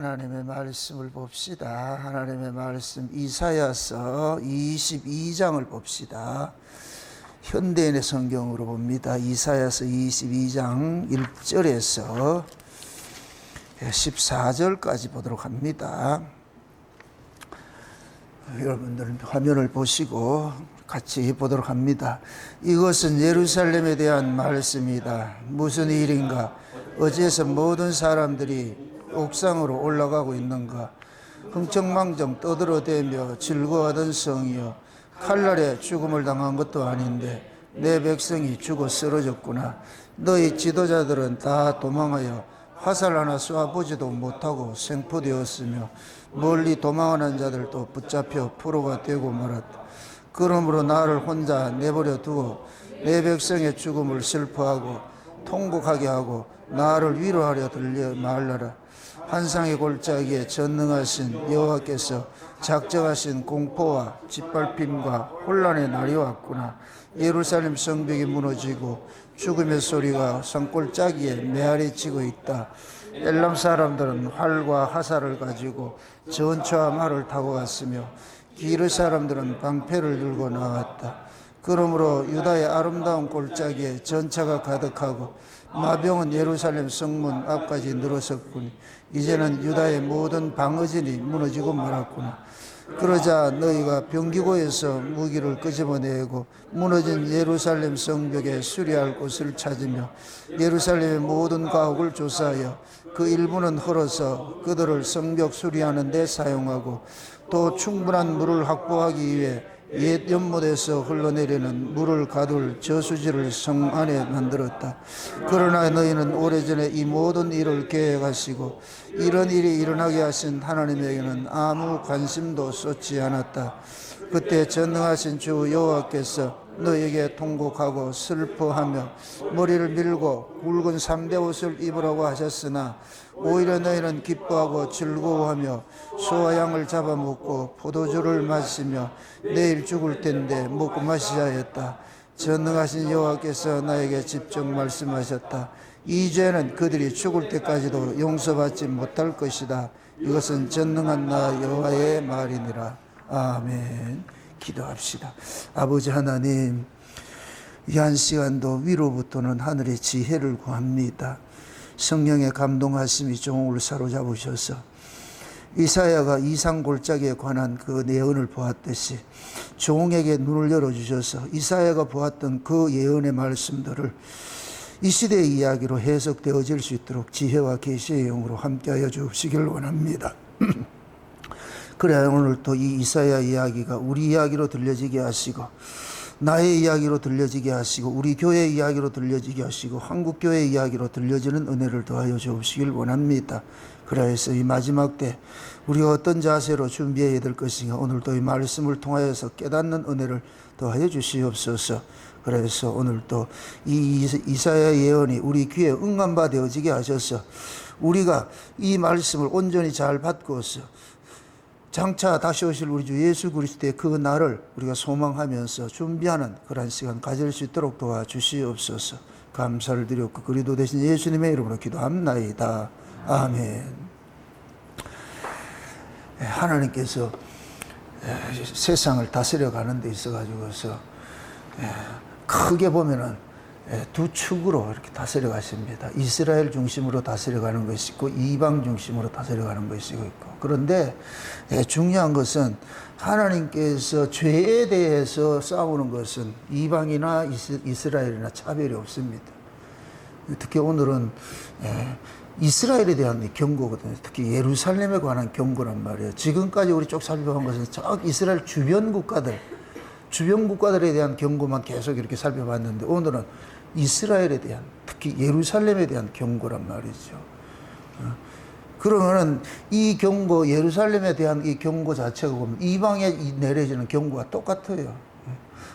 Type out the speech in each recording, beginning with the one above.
하나님의 말씀을 봅시다. 하나님의 말씀 이사야서 22장을 봅시다. 현대인의 성경으로 봅니다. 이사야서 22장 1절에서 14절까지 보도록 합니다. 여러분들 화면을 보시고 같이 보도록 합니다. 이것은 예루살렘에 대한 말씀이다. 무슨 일인가? 어제서 모든 사람들이 옥상으로 올라가고 있는가? 흥청망청 떠들어대며 즐거워하던 성이여, 칼날에 죽음을 당한 것도 아닌데 내 백성이 죽어 쓰러졌구나. 너희 지도자들은 다 도망하여 화살 하나 쏘아보지도 못하고 생포되었으며 멀리 도망하는 자들도 붙잡혀 포로가 되고 말았다. 그러므로 나를 혼자 내버려 두고 내 백성의 죽음을 슬퍼하고 통곡하게 하고 나를 위로하려 들려 말라라. 환상의 골짜기에 전능하신 여호와께서 작정하신 공포와 짓밟힘과 혼란의 날이 왔구나. 예루살렘 성벽이 무너지고 죽음의 소리가 산골짜기에 메아리치고 있다. 엘람 사람들은 활과 화살을 가지고 전차와 말을 타고 왔으며 기르 사람들은 방패를 들고 나왔다. 그러므로 유다의 아름다운 골짜기에 전차가 가득하고 마병은 예루살렘 성문 앞까지 늘어섰구니. 이제는 유다의 모든 방어진이 무너지고 말았구나. 그러자 너희가 병기고에서 무기를 끄집어내고 무너진 예루살렘 성벽에 수리할 곳을 찾으며 예루살렘의 모든 가옥을 조사하여 그 일부는 헐어서 그들을 성벽 수리하는 데 사용하고 또 충분한 물을 확보하기 위해 옛 연못에서 흘러내리는 물을 가둘 저수지를 성 안에 만들었다. 그러나 너희는 오래전에 이 모든 일을 계획하시고 이런 일이 일어나게 하신 하나님에게는 아무 관심도 쏟지 않았다. 그때 전능하신 주 여호와께서 너희에게 통곡하고 슬퍼하며 머리를 밀고 굵은 3대 옷을 입으라고 하셨으나 오히려 너희는 기뻐하고 즐거워하며 소와 양을 잡아먹고 포도주를 마시며 내일 죽을 텐데 먹고 마시자 했다. 전능하신 여호와께서 나에게 직접 말씀하셨다. 이 죄는 그들이 죽을 때까지도 용서받지 못할 것이다. 이것은 전능한 나 여호와의 말이니라. 아멘. 기도합시다. 아버지 하나님, 이 한 시간도 위로부터는 하늘의 지혜를 구합니다. 성령의 감동하심이 종을 사로잡으셔서 이사야가 이상 골짜기에 관한 그 예언을 보았듯이 종에게 눈을 열어주셔서 이사야가 보았던 그 예언의 말씀들을 이 시대의 이야기로 해석되어질 수 있도록 지혜와 계시의 영으로 함께하여 주시길 원합니다. 그래야 오늘 또 이 이사야 이야기가 우리 이야기로 들려지게 하시고 나의 이야기로 들려지게 하시고 우리 교회 이야기로 들려지게 하시고 한국교회 이야기로 들려지는 은혜를 더하여 주시길 원합니다. 그래서 이 마지막 때 우리가 어떤 자세로 준비해야 될 것인가 오늘도 이 말씀을 통하여서 깨닫는 은혜를 더하여 주시옵소서. 그래서 오늘도 이 이사야 예언이 우리 귀에 응답바 되어지게 하셔서 우리가 이 말씀을 온전히 잘 받고서 장차 다시 오실 우리 주 예수 그리스도의 그 날을 우리가 소망하면서 준비하는 그런 시간 가질 수 있도록 도와주시옵소서. 감사를 드렸고 그리도 되신 예수님의 이름으로 기도합나이다. 아멘. 하나님께서 세상을 다스려 가는 데 있어가지고서 크게 보면은 두 축으로 이렇게 다스려 가십니다. 이스라엘 중심으로 다스려 가는 것이 있고 이방 중심으로 다스려 가는 것이 있고. 그런데 중요한 것은 하나님께서 죄에 대해서 싸우는 것은 이방이나 이스라엘이나 차별이 없습니다. 특히 오늘은 이스라엘에 대한 경고거든요. 특히 예루살렘에 관한 경고란 말이에요. 지금까지 우리 쭉 살펴본 것은 저 이스라엘 주변 국가들에 대한 경고만 계속 이렇게 살펴봤는데 오늘은 이스라엘에 대한, 특히 예루살렘에 대한 경고란 말이죠. 그러면은 이 경고, 예루살렘에 대한 이 경고 자체가 보면 이방에 내려지는 경고가 똑같아요.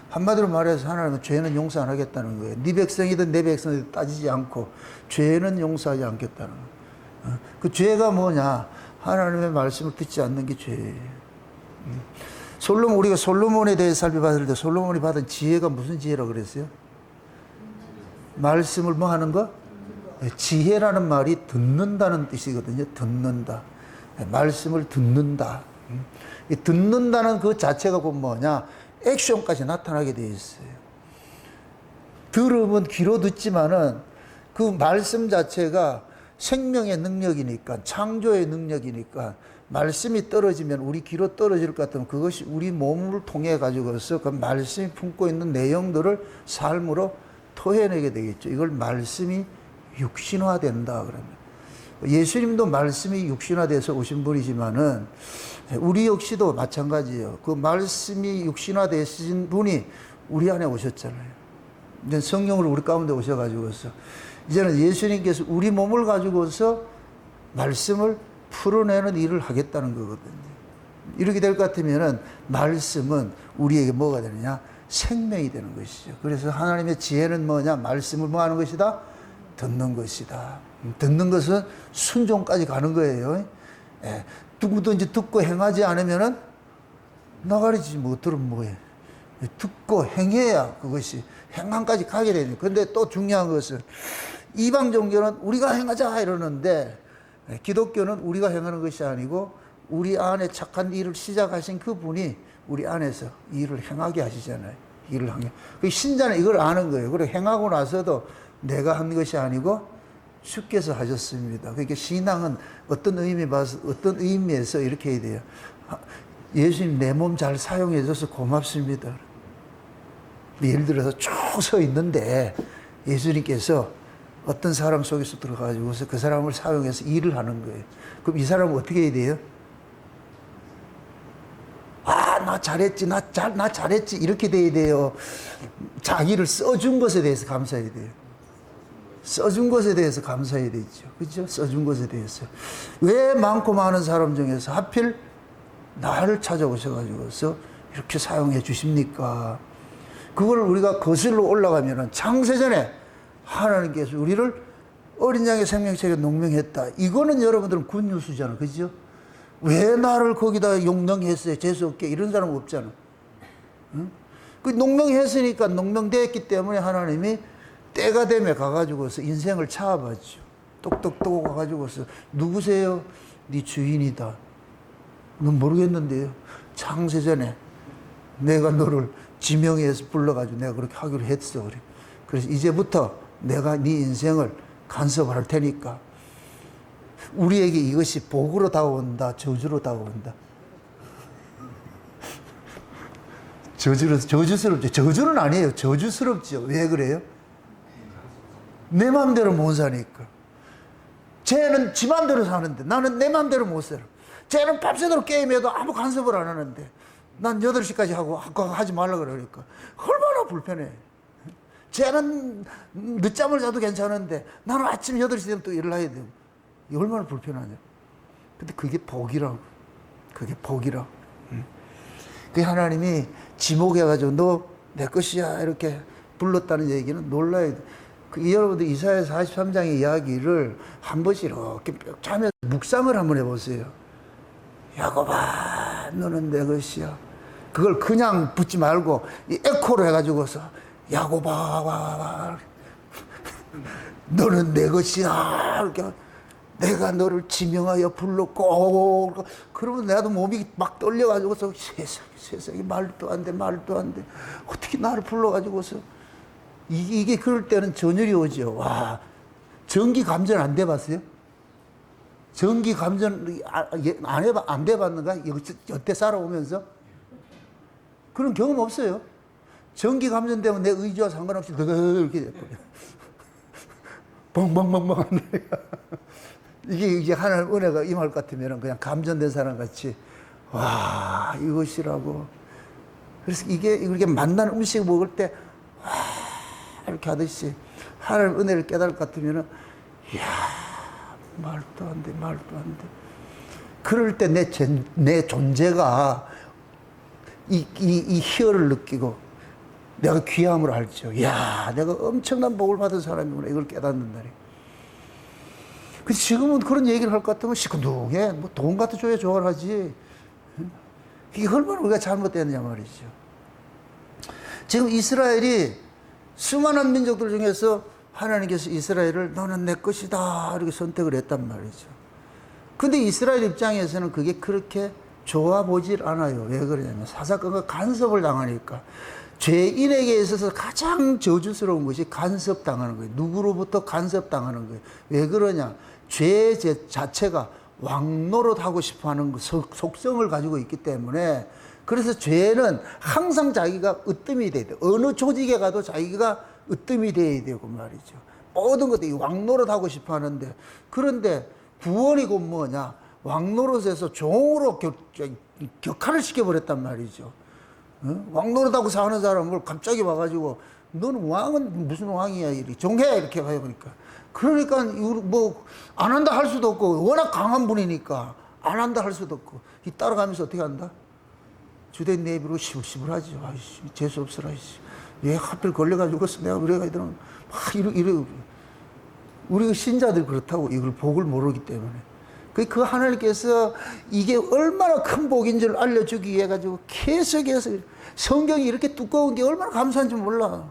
한마디로 말해서 하나님은 죄는 용서 안 하겠다는 거예요. 네 백성이든 내 백성이든 따지지 않고 죄는 용서하지 않겠다는 거예요. 그 죄가 뭐냐? 하나님의 말씀을 듣지 않는 게 죄예요. 우리가 솔로몬에 대해 살펴봤을 때 솔로몬이 받은 지혜가 무슨 지혜라고 그랬어요? 말씀을 뭐 하는 거? 지혜라는 말이 듣는다는 뜻이거든요. 듣는다. 말씀을 듣는다. 이 듣는다는 그 자체가 보면 뭐냐? 액션까지 나타나게 되어 있어요. 들으면 귀로 듣지만은 그 말씀 자체가 생명의 능력이니까, 창조의 능력이니까, 말씀이 떨어지면 우리 귀로 떨어질 것 같으면 그것이 우리 몸을 통해 가지고서 그 말씀이 품고 있는 내용들을 삶으로 토해내게 되겠죠. 이걸 말씀이 육신화된다 그러면. 예수님도 말씀이 육신화돼서 오신 분이지만은 우리 역시도 마찬가지예요. 그 말씀이 육신화되신 분이 우리 안에 오셨잖아요. 이제 성령을 우리 가운데 오셔가지고서 이제는 예수님께서 우리 몸을 가지고서 말씀을 풀어내는 일을 하겠다는 거거든요. 이렇게 될 것 같으면은 말씀은 우리에게 뭐가 되느냐? 생명이 되는 것이죠. 그래서 하나님의 지혜는 뭐냐? 말씀을 뭐 하는 것이다? 듣는 것이다. 듣는 것은 순종까지 가는 거예요. 예. 누구든지 듣고 행하지 않으면은 나가리지 못 들으면 뭐해. 듣고 행해야 그것이 행함까지 가게 되는. 근데 또 중요한 것은 이방 종교는 우리가 행하자 이러는데 기독교는 우리가 행하는 것이 아니고 우리 안에 착한 일을 시작하신 그분이 우리 안에서 일을 행하게 하시잖아요. 일을 하게. 그 신자는 이걸 아는 거예요. 그리고 행하고 나서도 내가 한 것이 아니고 주께서 하셨습니다. 그러니까 신앙은 어떤 의미에서 이렇게 해야 돼요. 예수님 내 몸 잘 사용해줘서 고맙습니다. 예를 들어서 쭉 서 있는데 예수님께서 어떤 사람 속에서 들어가지고서 그 사람을 사용해서 일을 하는 거예요. 그럼 이 사람은 어떻게 해야 돼요? 아, 나 잘했지, 나 잘했지, 이렇게 돼야 돼요. 자기를 써준 것에 대해서 감사해야 돼요. 써준 것에 대해서 감사해야 되죠. 그죠? 써준 것에 대해서. 왜 많고 많은 사람 중에서 하필 나를 찾아오셔가지고서 이렇게 사용해 주십니까? 그걸 우리가 거슬러 올라가면은 창세전에 하나님께서 우리를 어린 양의 생명책에 농명했다. 이거는 여러분들은 굿뉴스잖아. 그죠? 왜 나를 거기다 용명했어요? 재수없게. 이런 사람 없잖아. 응? 그 농명했으니까 농명되었기 때문에 하나님이 때가 되면 가가지고서 인생을 차아봤죠. 똑똑똑 가가지고서 누구세요? 네 주인이다. 넌 모르겠는데요. 창세전에 내가 너를 지명해서 불러가지고 내가 그렇게 하기로 했어. 그래. 그래서 이제부터 내가 네 인생을 간섭할 테니까. 우리에게 이것이 복으로 다가온다, 저주로 다가온다. 저주스럽죠. 저주는 아니에요. 저주스럽죠. 왜 그래요? 내 마음대로 못 사니까. 쟤는 지 마음대로 사는데 나는 내 마음대로 못 살아. 쟤는 밤새도록 게임해도 아무 간섭을 안 하는데 난 8시까지 하고 하지 말라 그러니까 얼마나 불편해. 쟤는 늦잠을 자도 괜찮은데 나는 아침 8시 되면 또 일을 해야 돼. 얼마나 불편하냐. 근데 그게 복이라고. 그게 복이라고. 그 하나님이 지목해가지고 너 내 것이야 이렇게 불렀다는 얘기는 놀라야 돼. 여러분들 이사야 43장의 이야기를 한 번씩 이렇게 자면서 묵상을 한번 해보세요. 야곱아 너는 내 것이야. 그걸 그냥 붙지 말고 이 에코로 해가지고서 야곱아 너는 내 것이야. 이렇게 내가 너를 지명하여 불렀고 그러면 나도 몸이 막 떨려가지고서 세상에 말도 안 돼 어떻게 나를 불러가지고서 이게 그럴 때는 전율이 오죠. 와, 전기 감전 안 돼봤어요? 전기 감전 안 돼봤는가? 여태 살아오면서? 그런 경험 없어요. 전기 감전되면 내 의지와 상관없이 이렇게 됐거든요. 뻥뻥뻥뻥 하는 이게 하나님 은혜가 임할 것 같으면 그냥 감전된 사람 같이, 와, 이것이라고. 그래서 이렇게 맛난 음식 먹을 때, 와, 이렇게 하듯이 하나님 은혜를 깨달을 것 같으면, 이야, 말도 안 돼. 그럴 때 내 존재가 이 희열을 느끼고 내가 귀함을 알죠. 이야, 내가 엄청난 복을 받은 사람이구나. 이걸 깨닫는 날이. 근데 지금은 그런 얘기를 할 것 같으면 시큰둥해. 뭐 돈 갖다 줘야 좋아하지. 이게 얼마나 우리가 잘못됐느냐 말이죠. 지금 이스라엘이 수많은 민족들 중에서 하나님께서 이스라엘을 너는 내 것이다 이렇게 선택을 했단 말이죠. 근데 이스라엘 입장에서는 그게 그렇게 좋아 보질 않아요. 왜 그러냐면 사사건과 간섭을 당하니까. 죄인에게 있어서 가장 저주스러운 것이 간섭당하는 거예요. 누구로부터 간섭당하는 거예요. 왜 그러냐? 죄 자체가 왕노릇하고 싶어하는 속성을 가지고 있기 때문에, 그래서 죄는 항상 자기가 으뜸이 돼야 돼요. 어느 조직에 가도 자기가 으뜸이 돼야 되고 말이죠. 모든 것들이 왕노릇하고 싶어하는데, 그런데 구원이 곧 뭐냐? 왕노릇에서 종으로 격화를 시켜버렸단 말이죠. 왕노릇하고 사는 사람을 갑자기 와가지고 너는 왕은 무슨 왕이야, 이렇게 종해, 이렇게 해보니까. 그러니까 뭐 안 한다 할 수도 없고, 워낙 강한 분이니까 안 한다 할 수도 없고, 이 따라가면서 어떻게 한다? 주된 내비로 시불시불하죠. 아이씨, 재수 없어라, 이씨. 왜 하필 걸려가지고 내가 그래가 이러면 막 이러. 우리 신자들 그렇다고, 이걸 복을 모르기 때문에. 그 하나님께서 이게 얼마나 큰 복인 줄 알려주기 위해 가지고 계속해서 성경이 이렇게 두꺼운 게 얼마나 감사한 줄 몰라.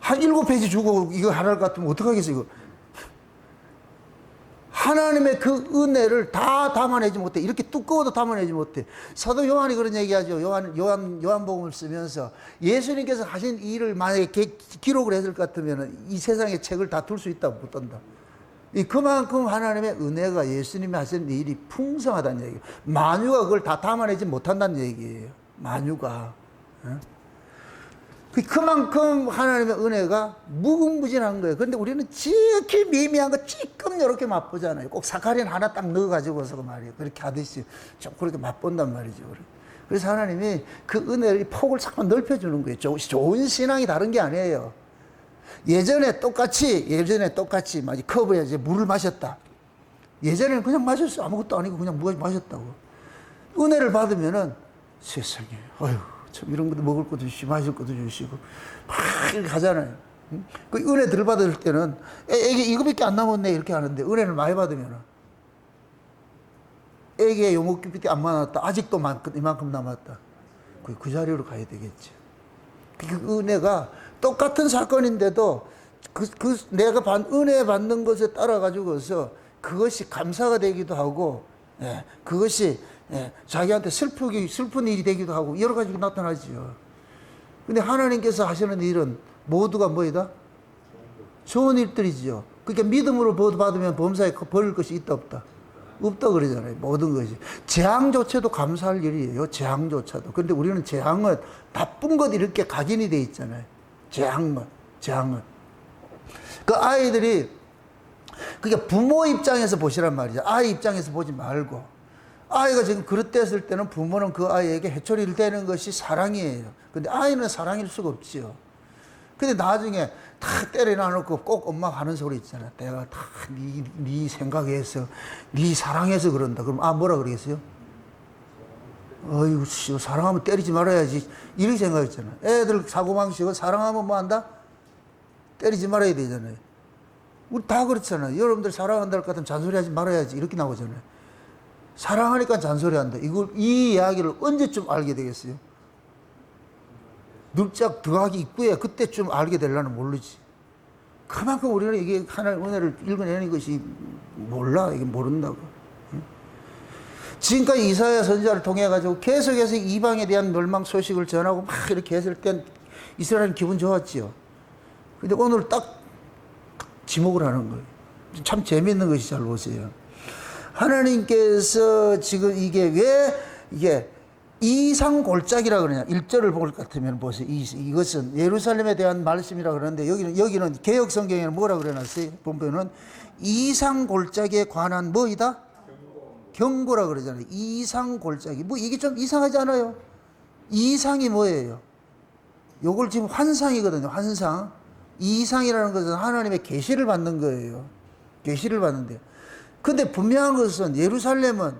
한 7페이지 주고 이거 하나를 같으면 어떡하겠어, 이거. 하나님의 그 은혜를 다 담아내지 못해. 이렇게 두꺼워도 담아내지 못해. 사도 요한이 그런 얘기하죠. 요한복음을 쓰면서 예수님께서 하신 일을 만약에 기록을 했을 것 같으면 이 세상에 책을 다 둘 수 있다고 못한다. 그만큼 하나님의 은혜가, 예수님이 하신 일이 풍성하다는 얘기예요. 만유가 그걸 다 담아내지 못한다는 얘기예요. 만유가. 그만큼 하나님의 은혜가 무궁무진한 거예요. 그런데 우리는 지극히 미미한 거 찌끔 이렇게 맛보잖아요. 꼭 사카린 하나 딱 넣어가지고서 그 말이에요. 그렇게 하듯이 좀 그렇게 맛본단 말이죠. 그래서 하나님이 그 은혜의 폭을 자꾸 넓혀주는 거예요. 좋은 신앙이 다른 게 아니에요. 예전에 똑같이 컵에 이제 물을 마셨다. 예전에는 그냥 마셨어. 아무것도 아니고 그냥 마셨다고. 은혜를 받으면은 세상에, 어휴, 참 이런 것도 먹을 것도 주시고 마실 것도 주시고 막 이렇게 하잖아요. 그 은혜 덜 받을 때는 애기 이거밖에 안 남았네 이렇게 하는데, 은혜를 많이 받으면은 애기의 요목기밖에 안 많았다. 아직도 이만큼 남았다. 그 자리로 가야 되겠지. 그 은혜가 똑같은 사건인데도 내가 은혜 받는 것에 따라 가지고서 그것이 감사가 되기도 하고, 그것이 자기한테 슬픈 일이 되기도 하고 여러 가지가 나타나죠. 근데 하나님께서 하시는 일은 모두가 뭐이다? 좋은 일들이죠. 그러니까 믿음으로 받으면 범사에 벌을 것이 있다 없다? 없다 그러잖아요. 모든 것이. 재앙조차도 감사할 일이에요. 재앙조차도. 근데 우리는 재앙은 나쁜 것 이렇게 각인이 돼 있잖아요. 재앙은. 그 아이들이, 그러니까 부모 입장에서 보시란 말이죠. 아이 입장에서 보지 말고. 아이가 지금 그릇됐을 때는 부모는 그 아이에게 해초리를 대는 것이 사랑이에요. 근데 아이는 사랑일 수가 없지요. 근데 나중에 다 때려놔놓고 꼭 엄마가 하는 소리 있잖아. 내가 다 네 생각해서, 네 사랑해서 그런다. 그럼 뭐라 그러겠어요? 어이구, 사랑하면 때리지 말아야지. 이렇게 생각했잖아. 애들 사고방식은 사랑하면 뭐 한다? 때리지 말아야 되잖아요. 우리 다 그렇잖아요. 여러분들 사랑한다 할 것 같으면 잔소리하지 말아야지. 이렇게 나오잖아요. 사랑하니까 잔소리한다. 이 이야기를 언제쯤 알게 되겠어요? 늙작 더하기 입구에 그때쯤 알게 되려면 모르지. 그만큼 우리는 이게 하나님의 은혜를 읽어내는 것이 몰라. 이게 모른다고. 지금까지 이사야 선지자를 통해 가지고 계속해서 이방에 대한 멸망 소식을 전하고 막 이렇게 했을 땐 이스라엘은 기분 좋았지요. 근데 오늘 딱 지목을 하는 거예요. 참 재미있는 것이 잘 보세요. 하나님께서 지금 이게 이상골짜기라 그러냐. 1절을 볼 것 같으면 보세요. 이것은 예루살렘에 대한 말씀이라 그러는데, 여기는 개혁 성경에는 뭐라 그래놨어요? 보면은 이상골짜기에 관한 뭐이다? 경고라 그러잖아요. 이상골짜기. 뭐 이게 좀 이상하지 않아요? 이상이 뭐예요? 요걸 지금 환상이거든요. 환상. 이상이라는 것은 하나님의 계시를 받는 거예요. 계시를 받는데. 근데 분명한 것은 예루살렘은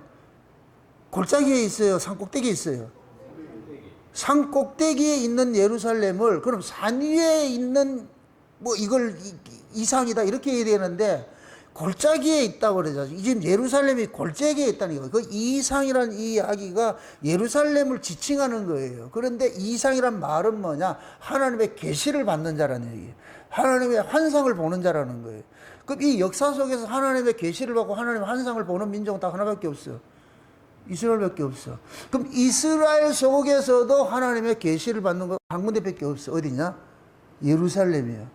골짜기에 있어요? 산꼭대기에 있어요? 산꼭대기에 있는 예루살렘을, 그럼 산 위에 있는 이걸 이상이다 이렇게 해야 되는데 골짜기에 있다고 그러죠. 지금 예루살렘이 골짜기에 있다는 거예요. 그 이상이라는 이 이야기가 예루살렘을 지칭하는 거예요. 그런데 이상이란 말은 뭐냐? 하나님의 계시를 받는 자라는 얘기예요. 하나님의 환상을 보는 자라는 거예요. 그럼 이 역사 속에서 하나님의 계시를 받고 하나님의 환상을 보는 민족은 딱 하나밖에 없어. 이스라엘밖에 없어. 그럼 이스라엘 속에서도 하나님의 계시를 받는 거 한 군데밖에 없어. 어디냐? 예루살렘이에요.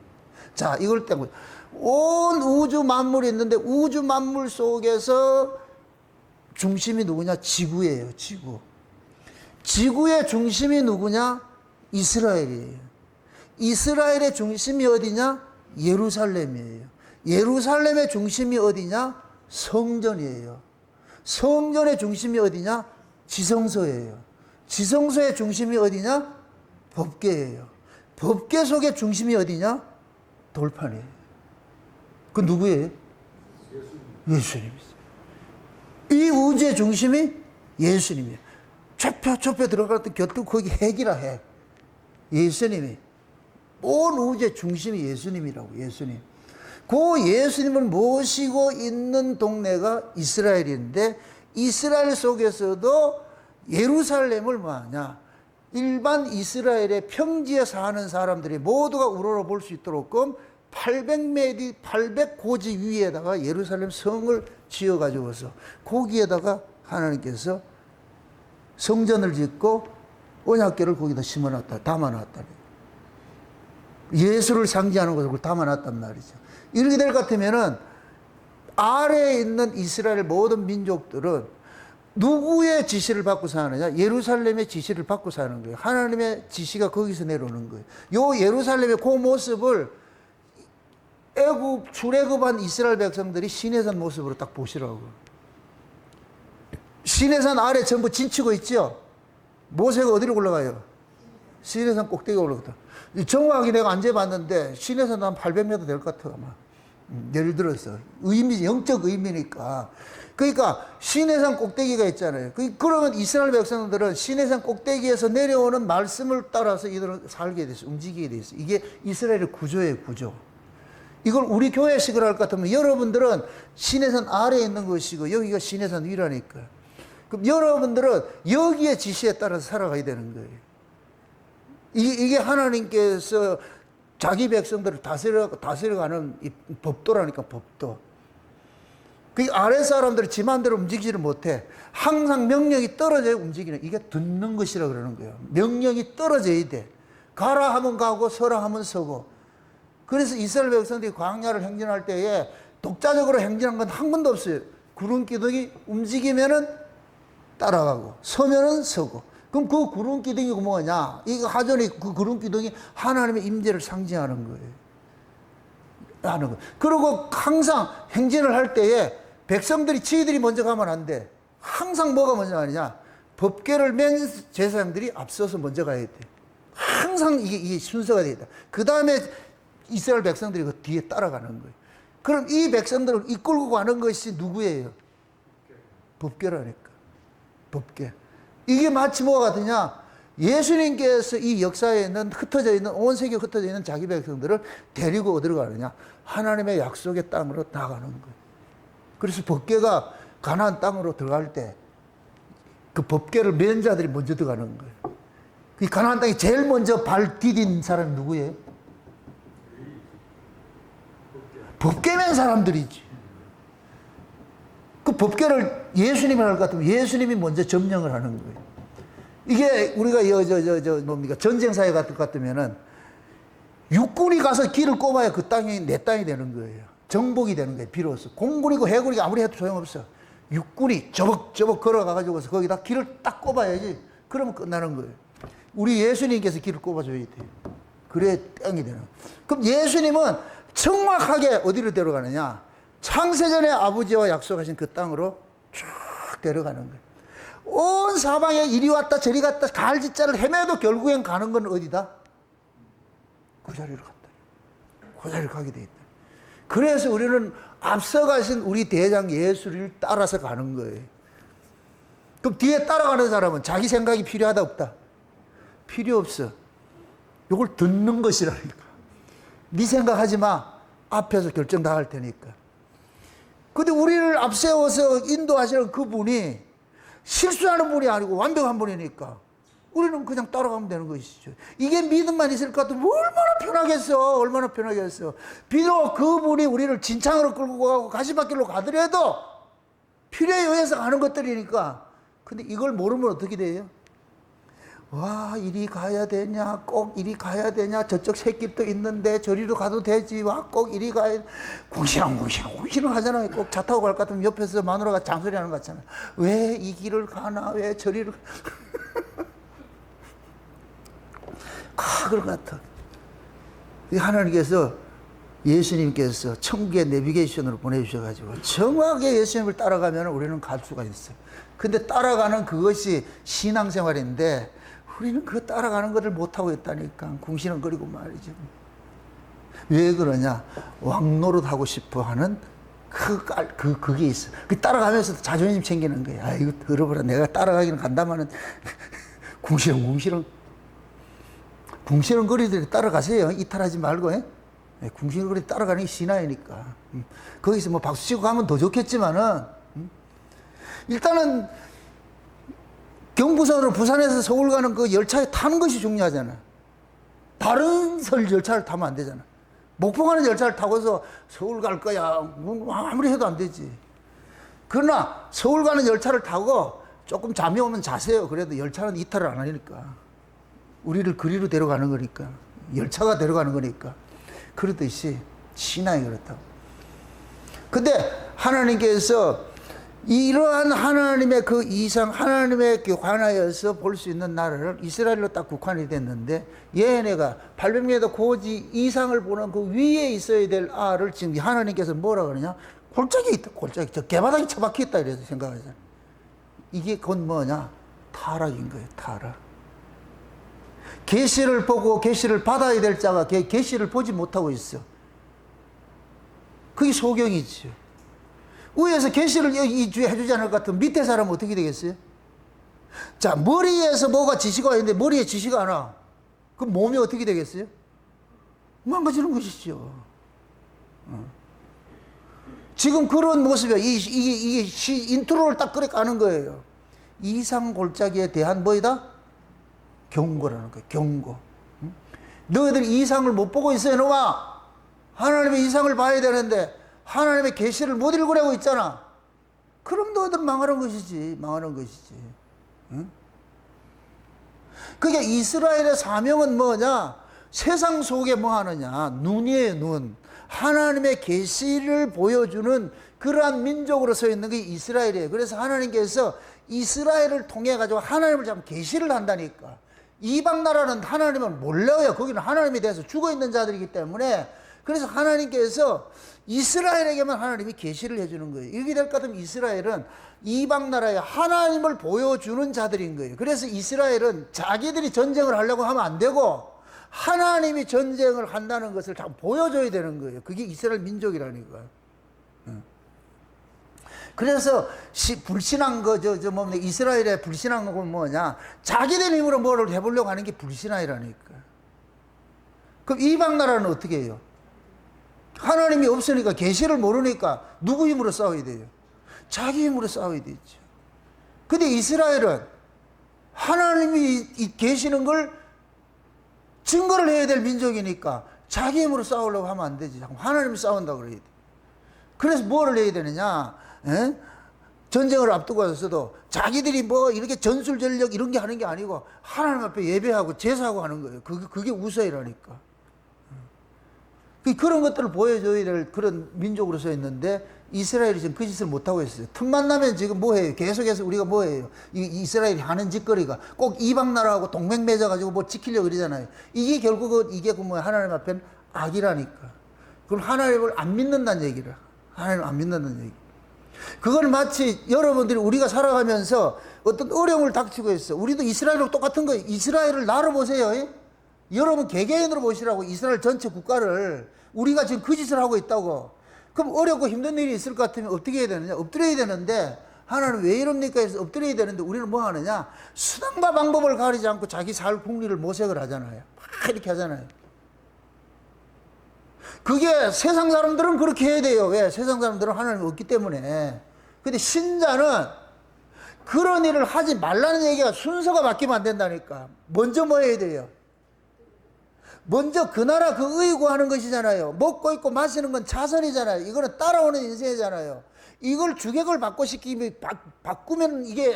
자, 이걸 때문에 온 우주 만물이 있는데 우주 만물 속에서 중심이 누구냐? 지구예요. 지구. 지구의 중심이 누구냐? 이스라엘이에요. 이스라엘의 중심이 어디냐? 예루살렘이에요. 예루살렘의 중심이 어디냐? 성전이에요. 성전의 중심이 어디냐? 지성소예요. 지성소의 중심이 어디냐? 법궤예요. 법궤 속의 중심이 어디냐? 돌판이에요. 그 누구예요? 예수님이세요. 이 우주의 중심이 예수님이에요. 좁혀 들어갔던 곁도 거기 핵이라 핵. 예수님이. 온 우주의 중심이 예수님이라고, 예수님. 그 예수님을 모시고 있는 동네가 이스라엘인데, 이스라엘 속에서도 예루살렘을 뭐하냐? 일반 이스라엘의 평지에 사는 사람들이 모두가 우러러볼 수 있도록 800m, 800고지 위에다가 예루살렘 성을 지어가지고서 거기에다가 하나님께서 성전을 짓고 언약궤를 거기다 심어놨다, 담아놨다. 예수를 상징하는 것을 담아놨단 말이죠. 이렇게 될 것 같으면은 아래에 있는 이스라엘 모든 민족들은 누구의 지시를 받고 사느냐? 예루살렘의 지시를 받고 사는 거예요. 하나님의 지시가 거기서 내려오는 거예요. 요 예루살렘의 그 모습을 애굽 출애굽한 이스라엘 백성들이 시내산 모습으로 딱 보시라고. 시내산 아래 전부 진치고 있죠? 모세가 어디로 올라가요? 시내산 꼭대기에 올라갔다. 정확히 내가 안 재봤는데 시내산 한 800m 될 것 같아 아마. 예를 들어서 의미, 영적 의미니까. 그러니까 시내산 꼭대기가 있잖아요. 그러면 이스라엘 백성들은 시내산 꼭대기에서 내려오는 말씀을 따라서 이들은 살게 됐어, 움직이게 됐어. 이게 이스라엘의 구조예요, 구조. 이걸 우리 교회식으로 할 것 같으면 여러분들은 시내산 아래에 있는 것이고 여기가 시내산 위라니까. 그럼 여러분들은 여기에 지시에 따라서 살아가야 되는 거예요. 이게 하나님께서 자기 백성들을 다스려가는 이 법도라니까, 법도. 그 아래 사람들이 지 마음대로 움직이지를 못해. 항상 명령이 떨어져야 움직이는, 이게 듣는 것이라 그러는 거예요. 명령이 떨어져야 돼. 가라 하면 가고 서라 하면 서고. 그래서 이스라엘 백성들이 광야를 행진할 때에 독자적으로 행진한 건 한 번도 없어요. 구름 기둥이 움직이면은 따라가고 서면은 서고. 그럼 그 구름 기둥이 뭐냐? 이 하전이 그 구름 기둥이 하나님의 임재를 상징하는 거예요. 하는 거. 그리고 항상 행진을 할 때에 백성들이 지들이 먼저 가면 안 돼. 항상 뭐가 먼저 가느냐? 법궤를 맨 제사장들이 앞서서 먼저 가야 돼. 항상 이게 순서가 되어 있다. 그 다음에 이스라엘 백성들이 그 뒤에 따라가는 거예요. 그럼 이 백성들을 이끌고 가는 것이 누구예요? 법궤라니까. 법궤. 이게 마치 뭐가 같으냐? 예수님께서 이 역사에 있는 흩어져 있는, 온 세계에 흩어져 있는 자기 백성들을 데리고 어디로 가느냐? 하나님의 약속의 땅으로 나가는 거예요. 그래서 법궤가 가나안 땅으로 들어갈 때 그 법궤를 맨 자들이 먼저 들어가는 거예요. 이 가나안 땅에 제일 먼저 발 디딘 사람이 누구예요? 법궤 맨 사람들이지. 그 법궤를 예수님이 할 것 같으면 예수님이 먼저 점령을 하는 거예요. 이게 우리가 뭡니까? 전쟁사회 같은 것 같으면은 육군이 가서 길을 꼽아야 그 땅이 내 땅이 되는 거예요. 정복이 되는 거예요. 비로소. 공군이고 해군이고 아무리 해도 소용없어. 육군이 저벅저벅 걸어가가지고서 거기다 길을 딱 꼽아야지. 그러면 끝나는 거예요. 우리 예수님께서 길을 꼽아줘야 돼요. 그래야 땅이 되는 거예요. 그럼 예수님은 정확하게 어디로 데려가느냐? 창세전에 아버지와 약속하신 그 땅으로 쭉 데려가는 거예요. 온 사방에 이리 왔다 저리 갔다 갈짓자를 헤매도 결국엔 가는 건 어디다? 그 자리로 갔다. 그 자리로 가게 돼 있다. 그래서 우리는 앞서가신 우리 대장 예수를 따라서 가는 거예요. 그럼 뒤에 따라가는 사람은 자기 생각이 필요하다 없다? 필요 없어. 이걸 듣는 것이라니까. 네 생각하지 마. 앞에서 결정 다 할 테니까. 근데 우리를 앞세워서 인도하시는 그분이 실수하는 분이 아니고 완벽한 분이니까 우리는 그냥 따라가면 되는 것이죠. 이게 믿음만 있을 것 같으면 얼마나 편하겠어. 얼마나 편하겠어. 비록 그분이 우리를 진창으로 끌고 가고 가시밭길로 가더라도 필요에 의해서 가는 것들이니까. 근데 이걸 모르면 어떻게 돼요? 와, 이리 가야 되냐, 꼭 이리 가야 되냐, 저쪽 새길도 있는데 저리로 가도 되지, 와, 꼭 이리 가야, 궁시렁 하잖아요. 꼭 차 타고 갈 것 같으면 옆에서 마누라가 잔소리 하는 것 같잖아요. 왜 이 길을 가나, 왜 저리로 그럴 것 같아. 하나님께서, 예수님께서 천국의 내비게이션으로 보내주셔가지고 정확하게 예수님을 따라가면 우리는 갈 수가 있어요. 근데 따라가는 그것이 신앙생활인데 우리는 그 따라가는 것을 못하고 있다니까. 궁시렁거리고 말이죠. 왜 그러냐? 왕노릇하고 싶어 하는 그게 있어. 그 따라가면서도 자존심 챙기는 거야. 아, 이거 들어보라. 내가 따라가기는 간다마는 궁시렁거리들이 따라가세요. 이탈하지 말고. 궁시렁거리 따라가는 게 신화이니까. 거기서 뭐 박수 치고 가면 더 좋겠지만은, 일단은 경부선으로 부산에서 서울 가는 그 열차에 타는 것이 중요하잖아. 다른 열차를 타면 안 되잖아. 목포 가는 열차를 타고서 서울 갈 거야. 아무리 해도 안 되지. 그러나 서울 가는 열차를 타고 조금 잠이 오면 자세요. 그래도 열차는 이탈을 안 하니까. 우리를 그리로 데려가는 거니까. 열차가 데려가는 거니까. 그러듯이 신앙이 그렇다고. 근데 하나님께서 이러한 하나님의 그 이상, 하나님의 관하여서 볼 수 있는 나라를 이스라엘로 딱 국한이 됐는데, 얘네가 800m 고지 이상을 보는 그 위에 있어야 될 알을 지금 하나님께서 뭐라 그러냐? 골짜기에 있다, 골짜기. 저 개바닥에 처박혀 있다, 이래서 생각하잖아. 이게 곧 뭐냐? 타락인 거예요, 타락. 계시를 보고 계시를 받아야 될 자가 계시를 보지 못하고 있어. 그게 소경이죠. 위에서 계시를 이 주에 해주지 않을 것 같으면 밑에 사람은 어떻게 되겠어요? 자, 머리에서 뭐가 지시가 있는데 머리에 지시가 안 와. 그럼 몸이 어떻게 되겠어요? 망가지는 것이죠. 지금 그런 모습이야. 이게 인트로를 딱 그래 까는 거예요. 이상 골짜기에 대한 뭐이다? 경고라는 거예요. 경고. 너희들이 이상을 못 보고 있어요, 너와. 하나님의 이상을 봐야 되는데 하나님의 계시를 못 읽으려고 있잖아. 그럼 너희들 망하는 것이지. 망하는 것이지. 응? 그게 이스라엘의 사명은 뭐냐? 세상 속에 뭐 하느냐? 눈이에요, 눈. 하나님의 계시를 보여주는 그러한 민족으로 서 있는 게 이스라엘이에요. 그래서 하나님께서 이스라엘을 통해 가지고 하나님을 참 계시를 한다니까. 이방 나라는 하나님을 몰라요. 거기는 하나님에 대해서 죽어 있는 자들이기 때문에. 그래서 하나님께서 이스라엘에게만 하나님이 계시를 해주는 거예요. 이렇게 될 것 같으면 이스라엘은 이방 나라에 하나님을 보여주는 자들인 거예요. 그래서 이스라엘은 자기들이 전쟁을 하려고 하면 안 되고 하나님이 전쟁을 한다는 것을 다 보여줘야 되는 거예요. 그게 이스라엘 민족이라니까. 그래서 불신한 거, 이스라엘의 불신한 건 뭐냐? 자기들 힘으로 뭐를 해보려고 하는 게 불신앙이라니까. 그럼 이방 나라는 어떻게 해요? 하나님이 없으니까, 계시를 모르니까 누구 힘으로 싸워야 돼요? 자기 힘으로 싸워야 되죠. 근데 이스라엘은 하나님이 계시는 걸 증거를 해야 될 민족이니까 자기 힘으로 싸우려고 하면 안 되지. 하나님이 싸운다고 그래야 돼. 그래서 뭐를 해야 되느냐? 전쟁을 앞두고서도 자기들이 뭐 이렇게 전술전력 이런 게 하는 게 아니고 하나님 앞에 예배하고 제사하고 하는 거예요. 그게 우세이라니까. 그런 것들을 보여줘야 될 그런 민족으로 서 있는데 이스라엘이 지금 그 짓을 못하고 있어요. 틈만 나면 지금 뭐 해요? 계속해서 우리가 뭐 해요? 이스라엘이 하는 짓거리가 꼭 이방 나라하고 동맹 맺어가지고 뭐 지키려고 그러잖아요. 이게 결국은 이게 뭐 하나님 앞에는 악이라니까. 그럼 하나님을 안 믿는다는 얘기라. 하나님을 안 믿는다는 얘기. 그걸 마치 여러분들이 우리가 살아가면서 어떤 어려움을 닥치고 있어. 우리도 이스라엘하고 똑같은 거예요. 이스라엘을 나로 보세요. 여러분 개개인으로 보시라고. 이스라엘 전체 국가를. 우리가 지금 그 짓을 하고 있다고. 그럼 어렵고 힘든 일이 있을 것 같으면 어떻게 해야 되느냐? 엎드려야 되는데 하나님 왜 이럽니까 해서 엎드려야 되는데 우리는 뭐 하느냐? 수단과 방법을 가리지 않고 자기 살 국리를 모색을 하잖아요. 막 이렇게 하잖아요. 그게 세상 사람들은 그렇게 해야 돼요. 왜? 세상 사람들은 하나님이 없기 때문에. 근데 신자는 그런 일을 하지 말라는 얘기가 순서가 바뀌면 안 된다니까. 먼저 뭐 해야 돼요? 먼저 그 나라 그 의구하는 것이잖아요. 먹고 있고 마시는 건 자선이잖아요. 이거는 따라오는 인생이잖아요. 이걸 주객을 바꾸면 이게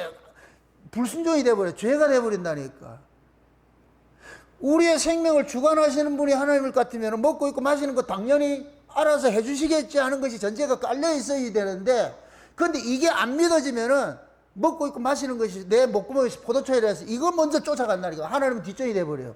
불순종이 돼버려. 죄가 돼버린다니까. 우리의 생명을 주관하시는 분이 하나님일 것 같으면 먹고 있고 마시는 거 당연히 알아서 해주시겠지 하는 것이 전제가 깔려 있어야 되는데, 그런데 이게 안 믿어지면은 먹고 있고 마시는 것이 내 목구멍에 포도초에 대해서 이거 먼저 쫓아간다니까. 하나님은 뒷전이 돼버려요.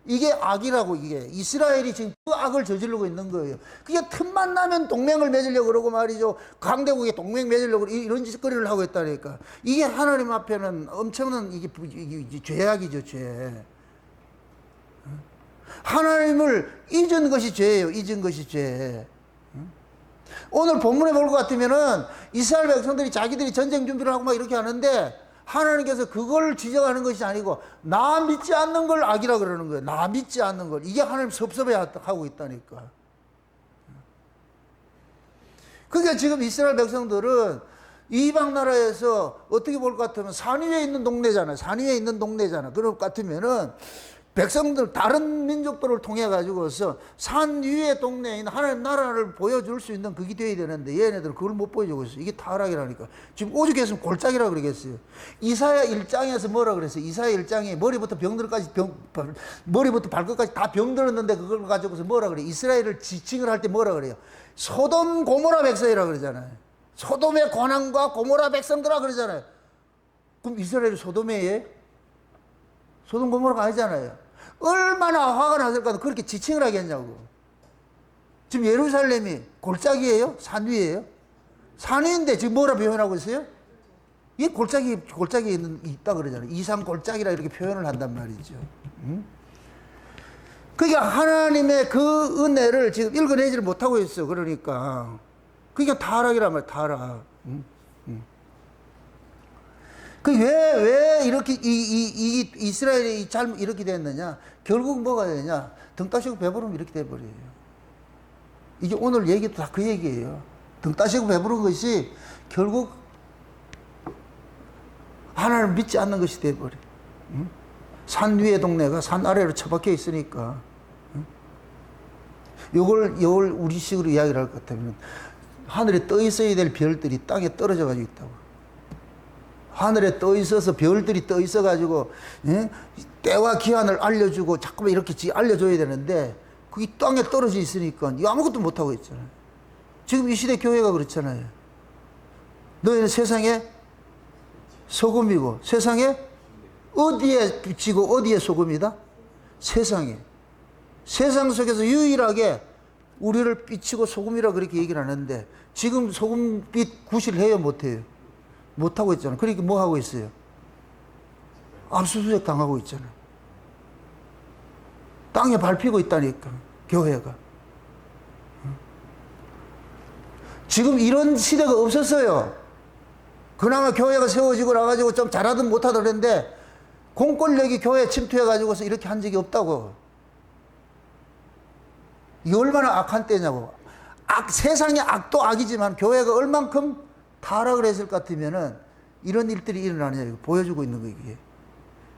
이게 악이라고. 이게 이스라엘이 지금 그 악을 저지르고 있는 거예요. 그게 틈만 나면 동맹을 맺으려고 그러고 말이죠. 강대국에 동맹 맺으려고 이런 짓거리를 하고 있다니까. 이게 하나님 앞에는 엄청난 이게 죄악이죠. 죄. 하나님을 잊은 것이 죄예요. 잊은 것이 죄. 오늘 본문에 볼 것 같으면은 이스라엘 백성들이 자기들이 전쟁 준비를 하고 막 이렇게 하는데, 하나님께서 그걸 지적하는 것이 아니고 나 믿지 않는 걸 악이라 그러는 거예요. 나 믿지 않는 걸. 이게 하나님 섭섭해하고 있다니까. 그러니까 지금 이스라엘 백성들은 이방 나라에서 어떻게 볼 것 같으면 산 위에 있는 동네잖아요. 산 위에 있는 동네잖아. 그럴 것 같으면은 백성들, 다른 민족들을 통해 가지고서 산 위의 동네에 있는 하나님 나라를 보여줄 수 있는 그게 돼야 되는데, 얘네들은 그걸 못 보여주고 있어요. 이게 타락이라니까. 지금 오죽했으면 골짜기라 그러겠어요. 이사야 1장에서 뭐라 그랬어요? 이사야 1장에 머리부터 머리부터 발끝까지 다 병들었는데 그걸 가지고서 뭐라 그래요? 이스라엘을 지칭을 할 때 뭐라 그래요? 소돔 고모라 백성이라 그러잖아요. 소돔의 고난과 고모라 백성들아 그러잖아요. 그럼 이스라엘이 소돔이에요? 소돔 고모라가 아니잖아요. 얼마나 화가 났을까 그렇게 지칭을 하겠냐고. 지금 예루살렘이 골짜기예요? 산 위예요? 산 위인데 지금 뭐라 표현하고 있어요? 이게 골짜기에 있다 그러잖아요. 이산 골짜기라 이렇게 표현을 한단 말이죠. 그러니까 하나님의 그 은혜를 지금 읽어내지를 못하고 있어. 그러니까 타락이란 말이야. 타락. 왜 이렇게 이스라엘이 이렇게 됐느냐? 결국 뭐가 되냐? 등 따시고 배부르면 이렇게 돼버려요. 이게 오늘 얘기도 다 그 얘기예요. 등 따시고 배부른 것이 결국 하나님을 믿지 않는 것이 돼버려. 산 위의 동네가 산 아래로 처박혀 있으니까. 요걸 우리식으로 이야기를 할 것 같으면, 하늘에 떠 있어야 될 별들이 땅에 떨어져 가지고 있다고. 하늘에 떠 있어서 별들이 떠 있어 가지고 때와 기한을 알려주고 자꾸만 이렇게 알려줘야 되는데, 그게 땅에 떨어져 있으니까 이거 아무것도 못하고 있잖아요. 지금 이 시대 교회가 그렇잖아요. 너희는 세상에 소금이고, 세상에 어디에 비치고 어디에 소금이다? 세상에. 세상 속에서 유일하게 우리를 비치고 소금이라 그렇게 얘기를 하는데, 지금 소금빛 구실해요? 못해요? 못하고 있잖아요. 그러니까 뭐 하고 있어요? 압수수색 당하고 있잖아요. 땅에 밟히고 있다니까, 교회가. 지금 이런 시대가 없었어요. 그나마 교회가 세워지고 나가지고 좀 잘하든 못하든 그랬는데, 공권력이 교회에 침투해가지고서 이렇게 한 적이 없다고. 이게 얼마나 악한 때냐고. 세상의 악도 악이지만 교회가 얼만큼 타락을 했을 것 같으면은 이런 일들이 일어나느냐 보여주고 있는 거예요. 이게.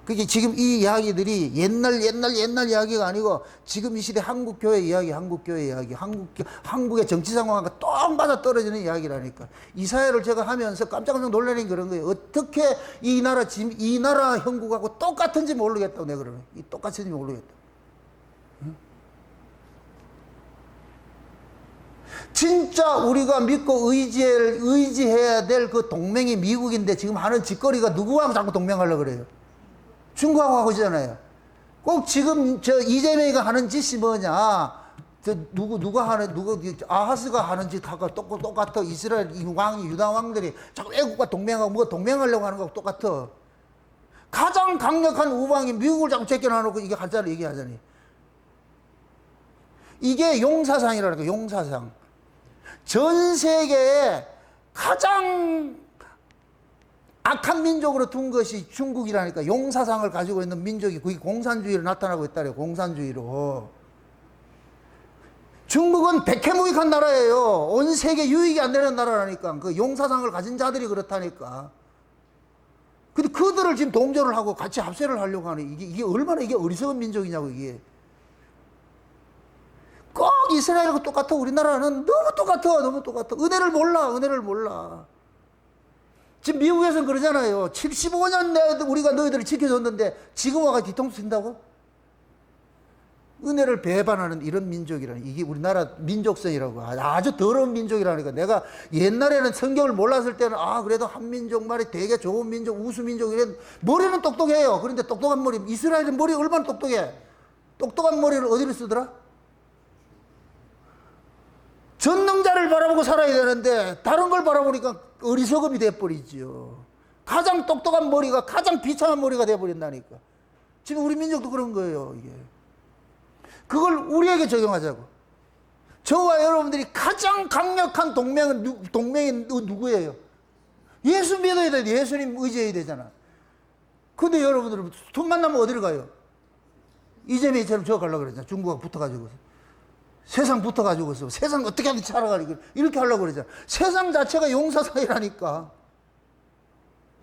그게 지금 이 이야기들이 옛날 이야기가 아니고 지금 이 시대 한국교회 이야기, 한국의 정치 상황과 똥 맞아 떨어지는 이야기라니까. 이사야를 제가 하면서 깜짝 놀라는 그런 거예요. 어떻게 이 나라 형국하고 똑같은지 모르겠다고 내가 그러는 거예요. 똑같은지 모르겠다. 진짜 우리가 믿고 의지해야 될 그 동맹이 미국인데 지금 하는 짓거리가 누구하고 자꾸 동맹하려고 그래요? 중국하고 하고 있잖아요. 꼭 지금 이재명이가 하는 짓이 뭐냐? 아하스가 하는 짓하고 똑같아. 이스라엘 유다 왕들이 자꾸 외국과 동맹하고 뭐 동맹하려고 하는 거하고 똑같아. 가장 강력한 우방이 미국을 자꾸 제껴놔놓고 이게 얘기하잖아요. 이게 용사상이라는 거예요. 용사상. 전 세계에 가장 악한 민족으로 둔 것이 중국이라니까. 용사상을 가지고 있는 민족이 그게 공산주의로 나타나고 있다래요. 공산주의로. 중국은 백해무익한 나라예요. 온 세계 유익이 안 되는 나라라니까. 그 용사상을 가진 자들이 그렇다니까. 근데 그들을 지금 동조를 하고 같이 합세를 하려고 하는 이게 얼마나 이게 어리석은 민족이냐고 이게. 꼭 이스라엘하고 똑같아. 우리나라는 너무 똑같아. 너무 똑같아. 은혜를 몰라. 은혜를 몰라. 지금 미국에서는 그러잖아요. 75년 우리가 너희들을 지켜줬는데 지금 와가 뒤통수 친다고? 은혜를 배반하는 이런 민족이라니. 이게 우리나라 민족성이라고. 아주 더러운 민족이라니까. 내가 옛날에는 성경을 몰랐을 때는 그래도 한민족 말이 되게 좋은 민족, 우수민족 이런 머리는 똑똑해요. 그런데 똑똑한 머리, 이스라엘의 머리 얼마나 똑똑해. 똑똑한 머리를 어디를 쓰더라? 전능자를 바라보고 살아야 되는데 다른 걸 바라보니까 어리석음이 돼버리죠. 가장 똑똑한 머리가 가장 비참한 머리가 돼버린다니까. 지금 우리 민족도 그런 거예요. 이게. 그걸 우리에게 적용하자고. 저와 여러분들이 가장 강력한 동맹이 누구예요? 예수 믿어야 돼. 예수님 의지해야 되잖아. 근데 여러분들은 틈만 나면 어디를 가요? 이재명이처럼 저 가려고 그랬잖아. 중국하고 붙어가지고. 세상 붙어가지고서 세상 어떻게 하든지 살아가리고 이렇게 하려고 그러잖아. 세상 자체가 용사사이라니까.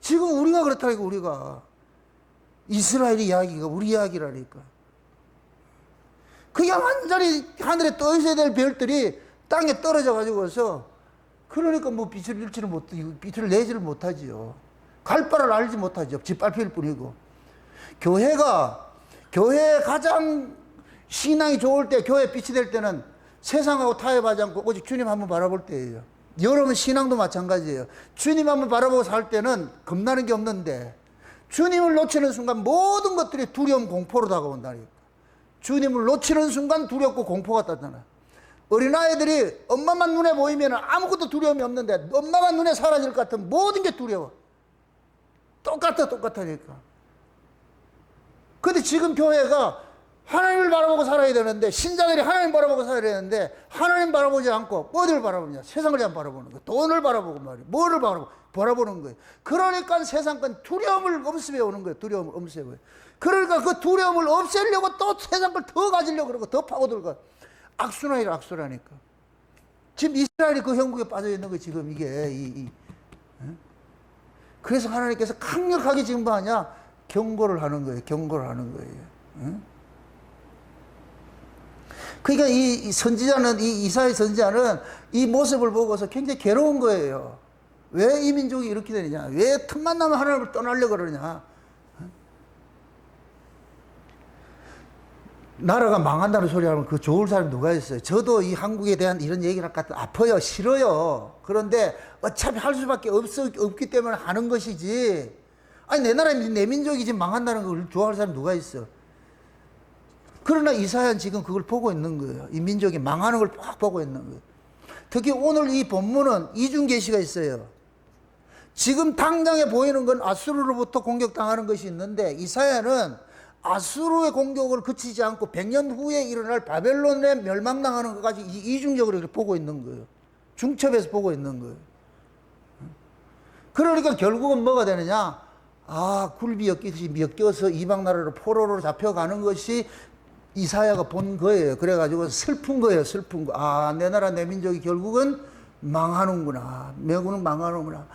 지금 우리가 그렇다니까. 우리가 이스라엘 이야기가 우리 이야기라니까. 그게 완전히 하늘에 떠 있어야 될 별들이 땅에 떨어져 가지고서 그러니까 뭐 빛을 잃지를 못하고 빛을 내지를 못하지요. 갈 바를 알지 못하죠. 짓밟힐 뿐이고. 교회 가장 신앙이 좋을 때, 교회 빛이 될 때는 세상하고 타협하지 않고 오직 주님 한번 바라볼 때예요. 여러분 신앙도 마찬가지예요. 주님 한번 바라보고 살 때는 겁나는 게 없는데 주님을 놓치는 순간 모든 것들이 두려움, 공포로 다가온다니까. 주님을 놓치는 순간 두렵고 공포가 따잖아. 어린아이들이 엄마만 눈에 보이면 아무것도 두려움이 없는데 엄마가 눈에 사라질 것 같은 모든 게 두려워. 똑같아니까. 근데 지금 교회가 하나님을 바라보고 살아야 되는데, 신자들이 하나님 바라보고 살아야 되는데 하나님 바라보지 않고 어디를 바라보냐? 세상을 안 바라보는 거야. 돈을 바라보고 말이야. 뭐를 바라보는 거예요. 그러니까 세상권 두려움을 엄습해 오는 거예요. 두려움을 엄습해 오요. 그러니까 그 두려움을 없애려고 또 세상 걸 더 가지려고 그러고 더 파고들고. 악순환이라니까. 지금 이스라엘이 그 형국에 빠져 있는 거예요. 지금 이게 그래서 하나님께서 강력하게 지금 뭐하냐? 경고를 하는 거예요. 경고를 하는 거예요. 그러니까 이 선지자는, 이 이사야 선지자는 이 모습을 보고서 굉장히 괴로운 거예요. 왜 이 민족이 이렇게 되느냐? 왜 틈만 나면 하나님을 떠나려고 그러냐? 나라가 망한다는 소리 하면 그 좋을 사람이 누가 있어요? 저도 이 한국에 대한 이런 얘기를 할까 아파요. 싫어요. 그런데 어차피 할 수밖에 없기 때문에 하는 것이지. 아니, 내 나라, 내 민족이 지금 망한다는 걸 좋아할 사람이 누가 있어? 그러나 이사야는 지금 그걸 보고 있는 거예요. 이 민족이 망하는 걸 막 보고 있는 거예요. 특히 오늘 이 본문은 이중 계시가 있어요. 지금 당장에 보이는 건 아수르로부터 공격당하는 것이 있는데, 이사야는 아수르의 공격을 그치지 않고 100년 후에 일어날 바벨론에 멸망당하는 것까지 이중적으로 이렇게 보고 있는 거예요. 중첩해서 보고 있는 거예요. 그러니까 결국은 뭐가 되느냐? 굴비 엮여서 이방 나라로 포로로 잡혀가는 것이 이사야가 본 거예요. 그래가지고 슬픈 거예요. 슬픈 거. 내 나라 내 민족이 결국은 망하는구나. 매국은 망하는구나.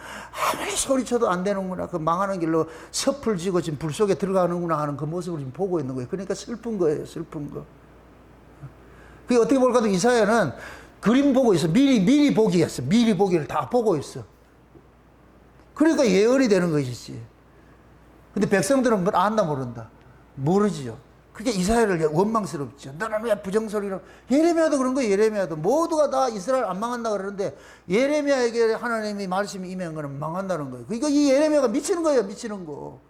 아무리 소리쳐도 안 되는구나. 그 망하는 길로 섭을 지고 지금 불 속에 들어가는구나 하는 그 모습을 지금 보고 있는 거예요. 그러니까 슬픈 거예요. 슬픈 거. 그게 어떻게 볼까도 이사야는 그림 보고 있어. 미리 보기였어. 미리 보기를 다 보고 있어. 그러니까 예언이 되는 것이지. 근데 백성들은 그걸 안다 모른다. 모르지요. 그게 이스라엘을 원망스럽죠. 너는 왜 부정소리로. 예레미야도 그런 거예요. 예레미야도 모두가 다 이스라엘 안 망한다 그러는데 예레미야에게 하나님이 말씀이 임한 거는 망한다는 거예요. 그러니까 이 예레미야가 미치는 거예요. 미치는 거.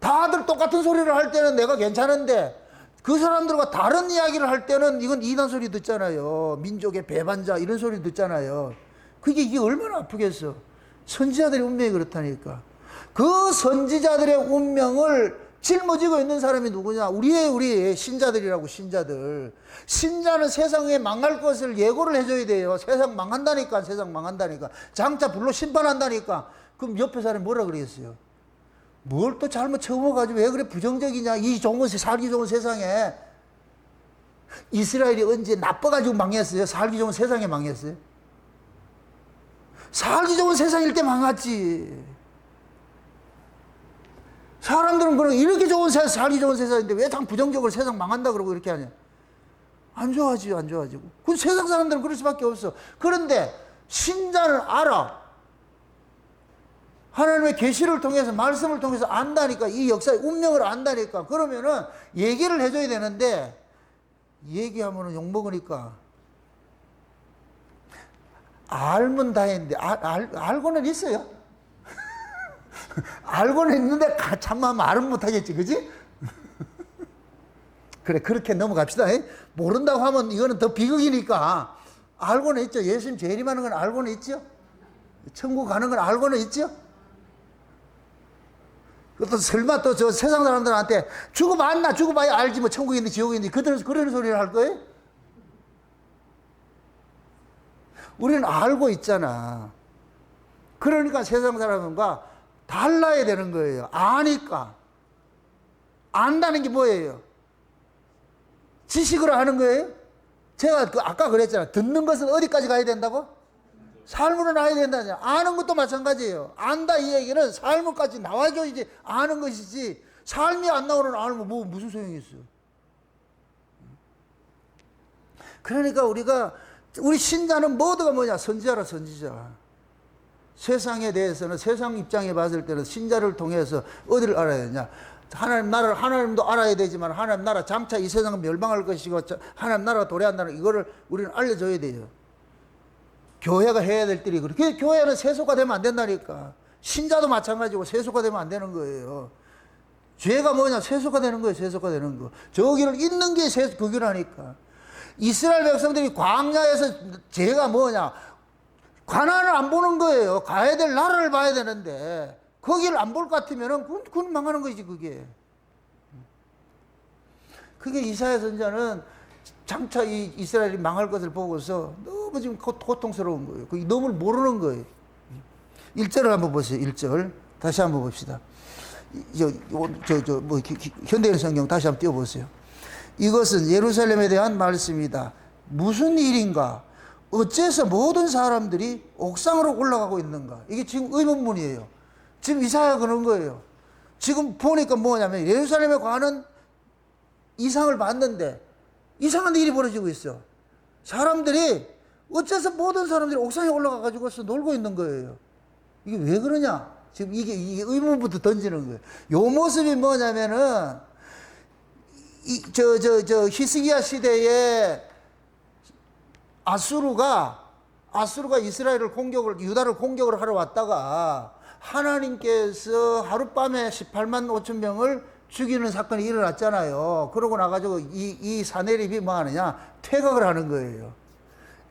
다들 똑같은 소리를 할 때는 내가 괜찮은데 그 사람들과 다른 이야기를 할 때는 이건 이단 소리 듣잖아요. 민족의 배반자 이런 소리 듣잖아요. 이게 얼마나 아프겠어. 선지자들의 운명이 그렇다니까. 그 선지자들의 운명을 짊어지고 있는 사람이 누구냐? 우리 신자들이라고. 신자들. 신자는 세상에 망할 것을 예고를 해줘야 돼요. 세상 망한다니까. 세상 망한다니까. 장차 불로 심판한다니까. 그럼 옆에 사람이 뭐라 그러겠어요? 뭘 또 잘못 처먹어가지고 왜 그래 부정적이냐? 이 좋은 살기 좋은 세상에. 이스라엘이 언제 나빠가지고 망했어요? 살기 좋은 세상에 망했어요? 살기 좋은 세상일 때 망했지. 사람들은 그럼 이렇게 좋은 세상, 살기 좋은 세상인데 왜 참 부정적으로 세상 망한다 그러고 이렇게 하냐. 안 좋아지고, 안 좋아지고. 그 세상 사람들은 그럴 수밖에 없어. 그런데 신자는 알아. 하나님의 계시를 통해서, 말씀을 통해서 안다니까, 이 역사의 운명을 안다니까. 그러면은 얘기를 해줘야 되는데, 얘기하면은 욕먹으니까. 알면 다행인데, 알고는 있어요. 알고는 있는데, 참만 말은 못하겠지, 그지? 그래, 그렇게 넘어갑시다. 모른다고 하면 이거는 더 비극이니까. 알고는 있죠. 예수님 재림하는 건 알고는 있죠. 천국 가는 건 알고는 있죠. 또 설마 또 저 세상 사람들한테 죽어봤나? 죽어봐야 알지 뭐 천국인지 지옥인지 그런 소리를 할 거예요? 우리는 알고 있잖아. 그러니까 세상 사람과 달라야 되는 거예요. 아니까. 안다는 게 뭐예요? 지식으로 하는 거예요? 제가 아까 그랬잖아. 듣는 것은 어디까지 가야 된다고? 삶으로 나와야 된다냐. 아는 것도 마찬가지예요. 안다 이 얘기는 삶으로까지 나와줘야지 아는 것이지. 삶이 안 나오는 알면 뭐 무슨 소용이 있어요. 그러니까 우리 신자는 모두가 뭐냐? 선지자라, 선지자. 세상에 대해서는, 세상 입장에 봤을 때는 신자를 통해서 어디를 알아야 되냐? 하나님 나라를, 하나님도 알아야 되지만 하나님 나라 장차 이 세상은 멸망할 것이고 하나님 나라가 도래한다는 이거를 우리는 알려줘야 돼요. 교회가 해야 될 일이 그렇게. 교회는 세속화 되면 안 된다니까. 신자도 마찬가지고 세속화 되면 안 되는 거예요. 죄가 뭐냐? 세속화 되는 거예요. 세속화 되는 거. 저기를 잇는 게 그 길하니까. 이스라엘 백성들이 광야에서 죄가 뭐냐? 가나안을 안 보는 거예요. 가야 될 나라를 봐야 되는데 거기를 안 볼 것 같으면은 그건 망하는 거지, 그게. 그게 이사야 선지자는 장차 이 이스라엘이 망할 것을 보고서 너무 지금 고통스러운 거예요. 그게 너무 모르는 거예요. 1절을 한번 보세요. 1절. 다시 한번 봅시다. 현대인 성경 다시 한번 띄워보세요. 이것은 예루살렘에 대한 말씀이다. 무슨 일인가? 어째서 모든 사람들이 옥상으로 올라가고 있는가? 이게 지금 의문문이에요. 지금 이사야가 그런 거예요. 지금 보니까 뭐냐면 예루살렘에 관한 이상을 봤는데 이상한 일이 벌어지고 있어. 사람들이 어째서 모든 사람들이 옥상에 올라가 가지고서 놀고 있는 거예요. 이게 왜 그러냐? 지금 이게 의문부터 던지는 거예요. 요 모습이 뭐냐면은 히스기야 시대에 아수르가 이스라엘을 유다를 공격을 하러 왔다가 하나님께서 하룻밤에 18만 5천 명을 죽이는 사건이 일어났잖아요. 그러고 나가지고 이 사내립이 뭐 하느냐? 퇴각을 하는 거예요.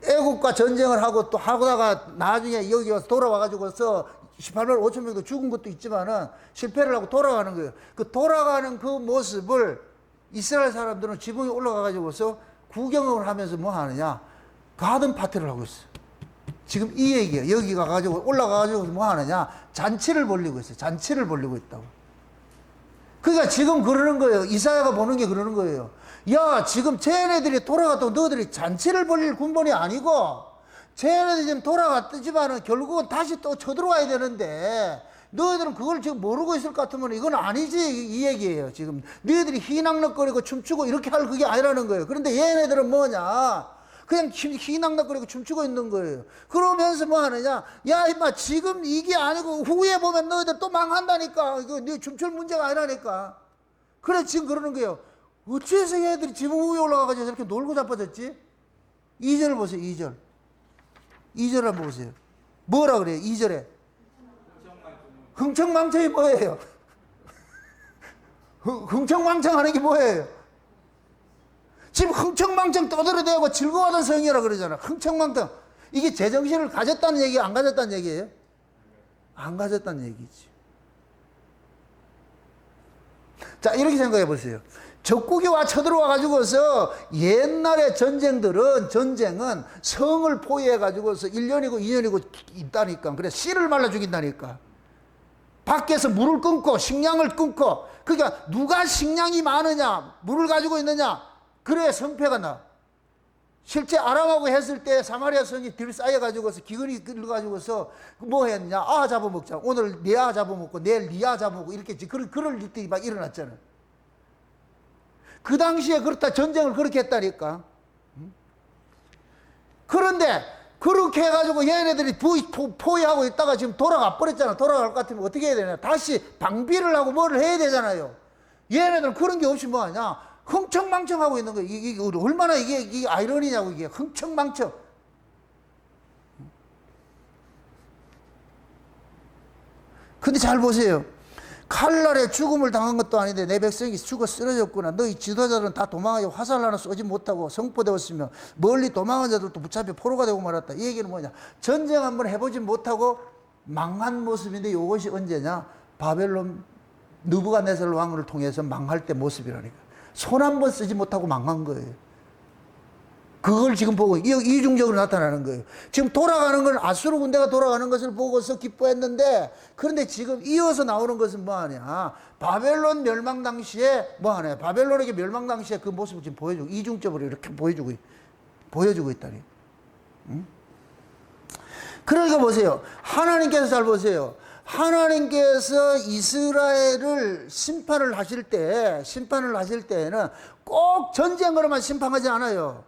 애국과 전쟁을 하고 또 하다가 나중에 여기 와서 돌아와가지고서 18만 5천 명도 죽은 것도 있지만은 실패를 하고 돌아가는 거예요. 그 돌아가는 그 모습을 이스라엘 사람들은 지붕에 올라가가지고서 구경을 하면서 뭐 하느냐? 가든 파티를 하고 있어요. 지금 이 얘기예요. 여기 가가지고 올라가가지고 뭐 하느냐? 잔치를 벌리고 있어요. 잔치를 벌리고 있다고. 그러니까 지금 그러는 거예요. 이사야가 보는 게 그러는 거예요. 야, 지금 쟤네들이 돌아갔다고 너희들이 잔치를 벌릴 군번이 아니고 쟤네들이 지금 돌아갔지만은 결국은 다시 또 쳐들어와야 되는데 너희들은 그걸 지금 모르고 있을 것 같으면 이건 아니지 이 얘기예요. 지금 너희들이 희낙낙거리고 춤추고 이렇게 할 그게 아니라는 거예요. 그런데 얘네들은 뭐냐? 그냥 희낙낙거리고 춤추고 있는 거예요. 그러면서 뭐 하느냐? 야, 임마, 지금 이게 아니고 후에 보면 너희들 또 망한다니까. 이거 네 춤출 문제가 아니라니까. 그래, 지금 그러는 거예요. 어째서 얘들이 지붕 위에 올라가가지고 저렇게 놀고 자빠졌지? 2절 보세요, 2절. 2절 한번 보세요. 뭐라 그래요, 2절에? 흥청망청이 뭐예요? 흥청망청 하는 게 뭐예요? 지금 흥청망청 떠들어대고 즐거워하던 성이라 그러잖아. 흥청망청. 이게 제정신을 가졌다는 얘기예요? 안 가졌다는 얘기예요? 안 가졌다는 얘기지. 자, 이렇게 생각해 보세요. 적국이 와 쳐들어와 가지고서 옛날의 전쟁은 성을 포위해 가지고서 1년이고 2년이고 있다니까. 그래, 씨를 말라 죽인다니까. 밖에서 물을 끊고 식량을 끊고. 그러니까 누가 식량이 많으냐, 물을 가지고 있느냐, 그래야 성패가 나. 실제 아람하고 했을 때 사마리아 성이 들쌓여가지고서 기근이 끌어가지고서 뭐 했냐? 아 잡아먹자. 오늘 네 아 잡아먹고 내일 네 아 잡아먹고 이렇게 그럴 일들이 막 일어났잖아. 그 당시에 그렇다 전쟁을 그렇게 했다니까. 그런데 그렇게 해가지고 얘네들이 포위하고 있다가 지금 돌아가 버렸잖아. 돌아갈 것 같으면 어떻게 해야 되냐? 다시 방비를 하고 뭐를 해야 되잖아요. 얘네들은 그런 게 없이 뭐 하냐? 흥청망청하고 있는 거예요. 이게 얼마나 이게 아이러니냐고, 이게 흥청망청. 근데 잘 보세요. 칼날에 죽음을 당한 것도 아닌데 내 백성이 죽어 쓰러졌구나. 너희 지도자들은 다 도망하여 화살 하나 쏘지 못하고 성포되었으며 멀리 도망한 자들도 붙잡혀 포로가 되고 말았다. 이 얘기는 뭐냐? 전쟁 한번 해보지 못하고 망한 모습인데 이것이 언제냐? 바벨론 느부갓네살 왕을 통해서 망할 때 모습이라니까. 손 한 번 쓰지 못하고 망한 거예요. 그걸 지금 보고 이중적으로 나타나는 거예요. 지금 돌아가는 건 아수르 군대가 돌아가는 것을 보고서 기뻐했는데, 그런데 지금 이어서 나오는 것은 뭐하냐? 바벨론 멸망 당시에 뭐하냐? 바벨론에게 멸망 당시에 그 모습을 지금 보여주고, 이중적으로 이렇게 보여주고 있다니. 응? 그러니까 보세요. 하나님께서 잘 보세요. 하나님께서 이스라엘을 심판을 하실 때에는 꼭 전쟁으로만 심판하지 않아요.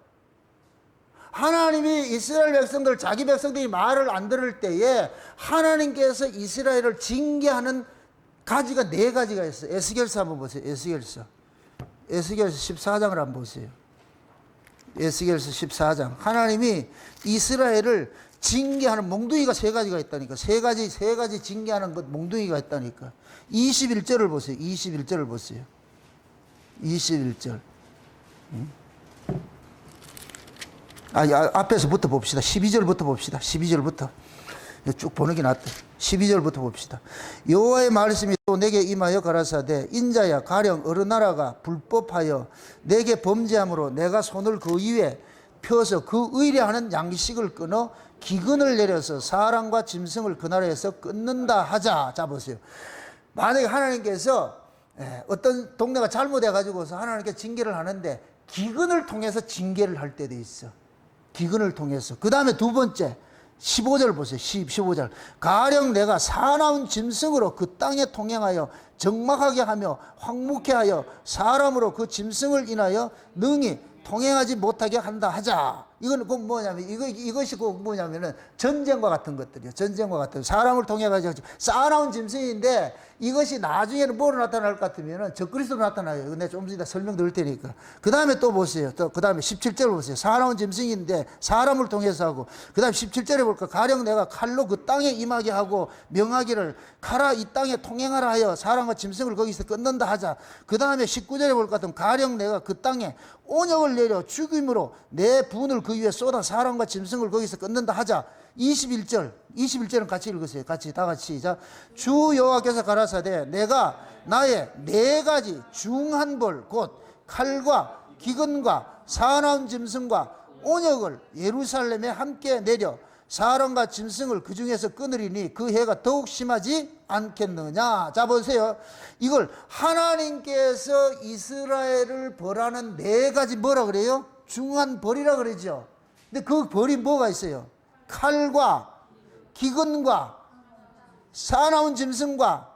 하나님이 이스라엘 백성들, 자기 백성들이 말을 안 들을 때에 하나님께서 이스라엘을 징계하는 가지가 4가지가 있어요. 에스겔서 한번 보세요. 에스겔서 14장을 한번 보세요. 에스겔서 14장. 하나님이 이스라엘을 징계하는 몽둥이가 3가지가 있다니까. 세 가지 징계하는 것 몽둥이가 있다니까. 21절을 보세요. 21절을 보세요. 21절. 앞에서부터 봅시다. 12절부터 봅시다. 12절부터. 쭉 보는 게 낫다. 12절부터 봅시다. 여호와의 말씀이 또 내게 임하여 가라사대, 인자야 가령 어느 나라가 불법하여 내게 범죄함으로 내가 손을 그 위에 펴서 그 의뢰하는 양식을 끊어 기근을 내려서 사람과 짐승을 그 나라에서 끊는다 하자. 자 보세요. 만약에 하나님께서 어떤 동네가 잘못해 가지고서 하나님께 징계를 하는데 기근을 통해서 징계를 할 때도 있어. 기근을 통해서. 그 다음에 두 번째 15절 보세요. 15절. 가령 내가 사나운 짐승으로 그 땅에 통행하여 적막하게 하며 황무케 하여 사람으로 그 짐승을 인하여 능히 통행하지 못하게 한다 하자. 이건 꼭 뭐냐면 이것이 꼭 뭐냐면은 전쟁과 같은 것들이요. 전쟁과 같은 사람을 통해 가지고 쌓아놓은 짐승인데 이것이 나중에는 뭐로 나타날 것 같으면은 적그리스도로 나타나요. 근데 좀 이따 설명드릴 테니까. 그 다음에 또 보세요. 또 그 다음에 17절 보세요. 쌓아놓은 짐승인데 사람을 통해서 하고, 그 다음 17절에 볼까? 가령 내가 칼로 그 땅에 임하게 하고 명하기를 가라 이 땅에 통행하라 하여 사람과 짐승을 거기서 끊는다 하자. 그 다음에 19절에 볼 것 같으면 가령 내가 그 땅에 온역을 내려 죽임으로 내 분을 그 위에 쏟아 사람과 짐승을 거기서 끊는다 하자. 21절은 같이 읽으세요. 다 같이 시작. 주 여호와께서 가라사대 내가 나의 4가지 중한 벌 곧 칼과 기근과 사나운 짐승과 온역을 예루살렘에 함께 내려 사람과 짐승을 그 중에서 끊으리니 그 해가 더욱 심하지 않겠느냐. 자 보세요. 이걸 하나님께서 이스라엘을 벌하는 4가지 뭐라 그래요? 중한 벌이라 그러죠. 근데 그 벌이 뭐가 있어요? 칼과 기근과 사나운 짐승과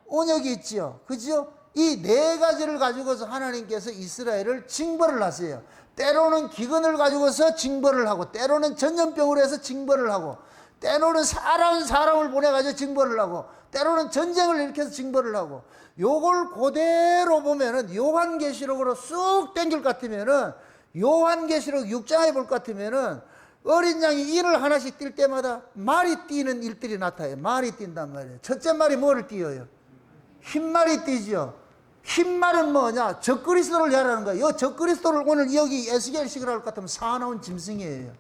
온역이 있지요. 그죠? 이 4가지를 가지고서 하나님께서 이스라엘을 징벌을 하세요. 때로는 기근을 가지고서 징벌을 하고, 때로는 전염병으로 해서 징벌을 하고, 때로는 사람을 보내가지고 징벌을 하고, 때로는 전쟁을 일으켜서 징벌을 하고, 요걸 그대로 보면은 요한계시록으로 쑥 땡길 것 같으면은 요한계시록 6장에 볼 것 같으면은 어린 양이 이를 하나씩 뛸 때마다 말이 뛰는 일들이 나타나요. 말이 뛴단 말이에요. 첫째 말이 뭐를 띄어요? 흰말이 뛰죠. 흰말은 뭐냐? 적그리스도를 얘기하는 거예요. 이 적그리스도를 오늘 여기 에스겔식으로 할 것 같으면 사나운 짐승이에요.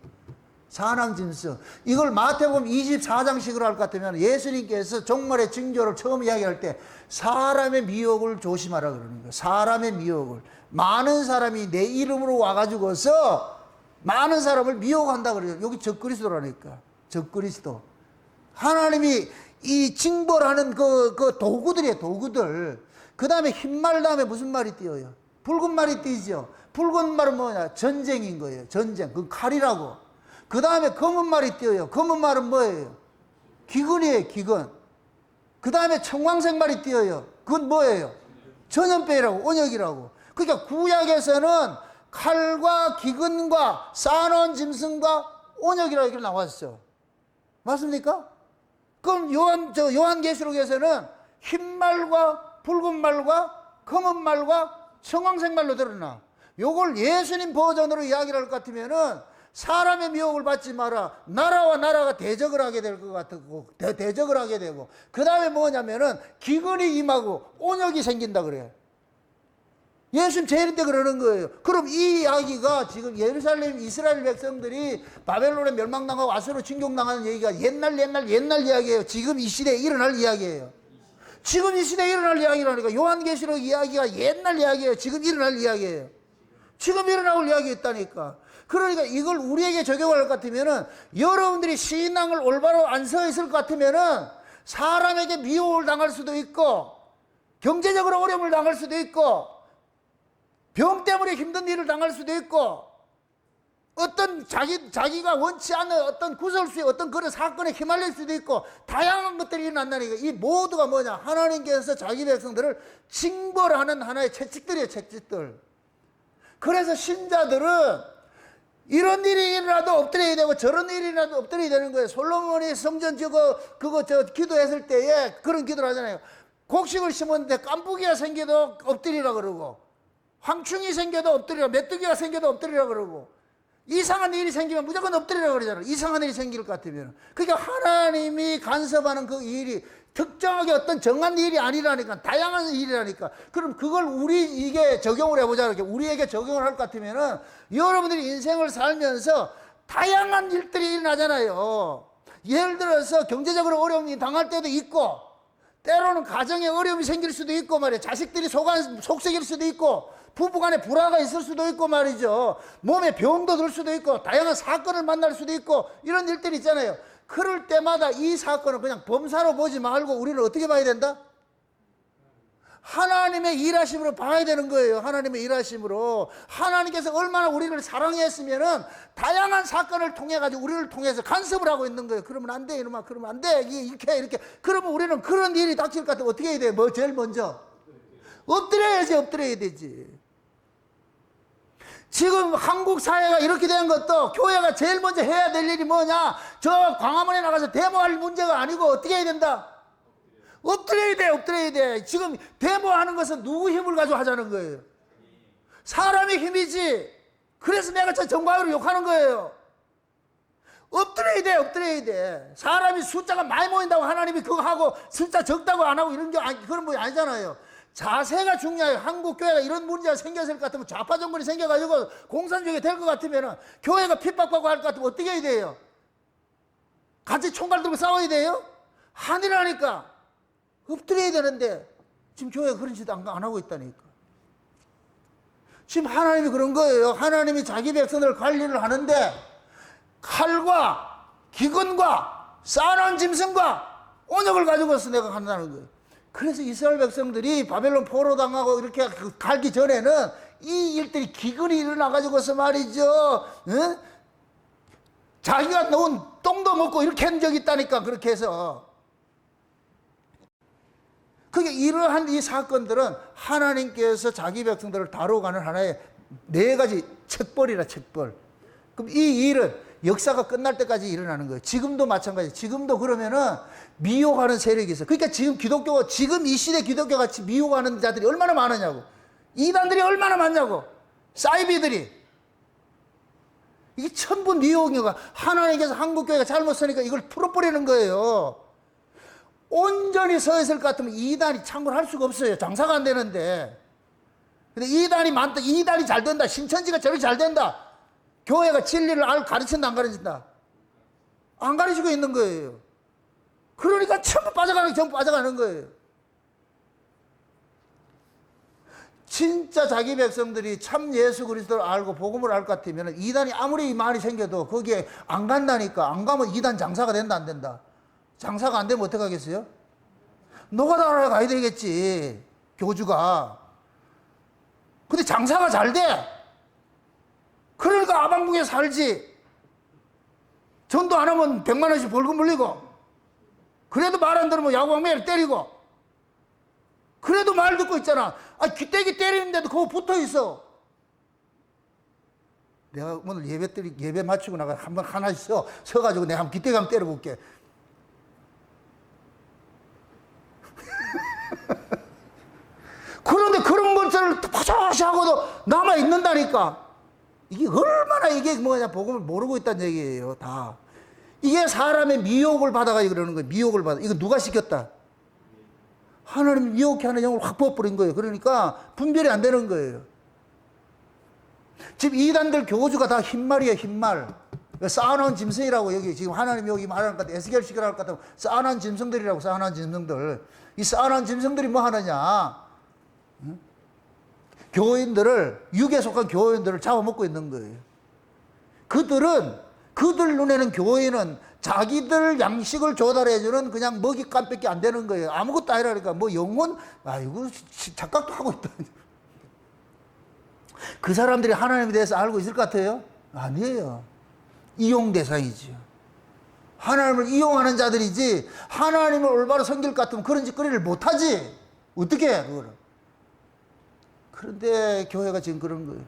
사나운 짐승. 이걸 마태복음 24장식으로 할 것 같으면 예수님께서 종말의 징조를 처음 이야기할 때 사람의 미혹을 조심하라 그러는 거예요. 사람의 미혹을. 많은 사람이 내 이름으로 와가지고서 많은 사람을 미혹한다 그래요. 여기 적그리스도라니까. 적그리스도. 하나님이 이 징벌하는 그 도구들이에요. 도구들. 그 다음에 흰말 다음에 무슨 말이 띄어요? 붉은 말이 띄죠. 붉은 말은 뭐냐? 전쟁인 거예요. 전쟁. 그 칼이라고. 그 다음에 검은 말이 띄어요. 검은 말은 뭐예요? 기근이에요. 기근. 그 다음에 청황색 말이 띄어요. 그건 뭐예요? 전염병이라고, 온역이라고. 그러니까 구약에서는 칼과 기근과 싸놓은 짐승과 온역이라고 이렇게 나왔어. 맞습니까? 그럼 요한계시록에서는 흰 말과 붉은 말과 검은 말과 청황색 말로 드러나. 요걸 예수님 버전으로 이야기를 할 것 같으면은 사람의 미혹을 받지 마라. 나라와 나라가 대적을 하게 될 것 같고, 대적을 하게 되고, 그 다음에 뭐냐면은 기근이 임하고 온역이 생긴다 그래요. 예수님 재림 때 그러는 거예요. 그럼 이 이야기가 지금 예루살렘 이스라엘 백성들이 바벨론에 멸망당하고 아수르로 진격당하는 얘기가 옛날 이야기예요. 지금 이 시대에 일어날 이야기예요. 지금 이 시대에 일어날 이야기라니까. 요한계시록 이야기가 옛날 이야기예요. 지금 일어날 이야기예요. 지금 일어나올 이야기 있다니까. 그러니까 이걸 우리에게 적용할 것 같으면은, 여러분들이 신앙을 올바로 안 서 있을 것 같으면은 사람에게 미혹을 당할 수도 있고, 경제적으로 어려움을 당할 수도 있고, 병 때문에 힘든 일을 당할 수도 있고, 어떤 자기가 원치 않는 어떤 구설수의 어떤 그런 사건에 휘말릴 수도 있고, 다양한 것들이 일어난다니까. 이 모두가 뭐냐? 하나님께서 자기 백성들을 징벌하는 하나의 채찍들이에요. 채찍들. 그래서 신자들은 이런 일이 일어나도 엎드려야 되고 저런 일이 일어나도 엎드려야 되는 거예요. 솔로몬이 성전 그거 기도했을 때에 그런 기도를 하잖아요. 곡식을 심었는데 깐부기가 생겨도 엎드리라 그러고, 황충이 생겨도 엎드리라, 메뚜기가 생겨도 엎드리라 그러고, 이상한 일이 생기면 무조건 엎드리라 그러잖아요. 이상한 일이 생길 것 같으면. 그러니까 하나님이 간섭하는 그 일이 특정하게 어떤 정한 일이 아니라니까, 다양한 일이라니까. 그럼 그걸 우리에게 적용을 해보자. 이렇게 우리에게 적용을 할 것 같으면은, 여러분들이 인생을 살면서 다양한 일들이 일어나잖아요. 예를 들어서 경제적으로 어려움이 당할 때도 있고, 때로는 가정에 어려움이 생길 수도 있고 말이에요. 자식들이 속썩일 수도 있고, 부부간에 불화가 있을 수도 있고 말이죠. 몸에 병도 들 수도 있고, 다양한 사건을 만날 수도 있고, 이런 일들이 있잖아요. 그럴 때마다 이 사건을 그냥 범사로 보지 말고 우리는 어떻게 봐야 된다? 하나님의 일하심으로 봐야 되는 거예요. 하나님의 일하심으로. 하나님께서 얼마나 우리를 사랑했으면은 다양한 사건을 통해 가지고 우리를 통해서 간섭을 하고 있는 거예요. 그러면 안 돼, 이놈아. 그러면 안 돼. 이렇게. 그러면 우리는 그런 일이 닥칠 것 같으면 어떻게 해야 돼? 뭐 제일 먼저? 엎드려야 되지. 지금 한국 사회가 이렇게 된 것도 교회가 제일 먼저 해야 될 일이 뭐냐? 저 광화문에 나가서 데모할 문제가 아니고 어떻게 해야 된다? 엎드려야 돼. 지금 데모하는 것은 누구 힘을 가지고 하자는 거예요? 사람의 힘이지. 그래서 내가 저 정과요를 욕하는 거예요. 엎드려야 돼. 사람이 숫자가 많이 모인다고 하나님이 그거 하고 숫자 적다고 안 하고 이런 게 그런 거 아니잖아요. 자세가 중요해요. 한국 교회가 이런 문제가 생겼을 것 같으면, 좌파 정권이 생겨가지고 공산주의가 될 것 같으면 교회가 핍박받고 할 것 같으면 어떻게 해야 돼요? 같이 총갈 들고 싸워야 돼요? 아니라니까. 엎드려야 되는데 지금 교회가 그런 짓 안 하고 있다니까. 지금 하나님이 그런 거예요. 하나님이 자기 백성들을 관리를 하는데 칼과 기근과 싸놓은 짐승과 온역을 가지고서 내가 한다는 거예요. 그래서 이스라엘 백성들이 바벨론 포로당하고 이렇게 갈기 전에는 이 일들이 기근이 일어나가지고서 말이죠. 응? 자기가 놓은 똥도 먹고 이렇게 한 적이 있다니까. 그렇게 해서. 그게 이러한 이 사건들은 하나님께서 자기 백성들을 다루어가는 하나의 4가지 책벌이라 책벌. 그럼 이 일은 역사가 끝날 때까지 일어나는 거예요. 지금도 마찬가지. 지금도 그러면은 미혹하는 세력이 있어요. 그러니까 지금 이 시대 기독교 같이 미혹하는 자들이 얼마나 많으냐고. 이단들이 얼마나 많냐고. 사이비들이. 이게 전부 미혹이가. 하나님께서 한국교회가 잘못 서니까 이걸 풀어버리는 거예요. 온전히 서 있을 것 같으면 이단이 참고를 할 수가 없어요. 장사가 안 되는데. 근데 이단이 많다. 이단이 잘 된다. 신천지가 저렇게 잘 된다. 교회가 진리를 가르친다, 안 가르친다? 안 가르치고 있는 거예요. 그러니까 전부 빠져가는 거예요. 진짜 자기 백성들이 참 예수 그리스도를 알고 복음을 알 것 같으면 이단이 아무리 많이 생겨도 거기에 안 간다니까. 안 가면 이단 장사가 된다, 안 된다? 장사가 안 되면 어떡하겠어요? 노가다하러 가야 되겠지, 교주가. 근데 장사가 잘 돼. 그러니까 아방궁에 살지. 전도 안 하면 100만 원씩 벌금 물리고, 그래도 말 안 들으면 야구방망이를 때리고, 그래도 말 듣고 있잖아. 귀때기 때리는데도 그거 붙어 있어. 내가 오늘 예배 마치고 나가 한번 하나씩 서가지고 내가 한번 귀때기 한번 때려볼게. 그런데 그런 것들을 파조시 하고도 남아있는다니까. 이게 얼마나 이게 뭐냐, 복음을 모르고 있다는 얘기예요, 다. 이게 사람의 미혹을 받아가지고 그러는 거예요, 미혹을 받아. 이거 누가 시켰다? 하나님이 미혹해 하는 영을 확 부어버린 거예요. 그러니까 분별이 안 되는 거예요. 지금 이단들 교주가 다 흰말이에요, 흰말. 쌓아놓은 짐승이라고, 여기 지금 하나님이 여기 말하는 것 같아. 에스겔 시기를 할 것 같아. 쌓아놓은 짐승들이라고, 쌓아놓은 짐승들. 이 쌓아놓은 짐승들이 뭐 하느냐? 응? 교인들을, 육에 속한 교인들을 잡아먹고 있는 거예요. 그들 눈에는 교인은 자기들 양식을 조달해주는 그냥 먹잇감밖에 안 되는 거예요. 아무것도 아니라니까. 뭐 영혼, 아이고, 착각도 하고 있다. 그 사람들이 하나님에 대해서 알고 있을 것 같아요? 아니에요. 이용 대상이지요. 하나님을 이용하는 자들이지, 하나님을 올바로 섬길 것 같으면 그런 짓거리를 못하지. 어떻게 해, 그거를. 그런데 교회가 지금 그런 거예요.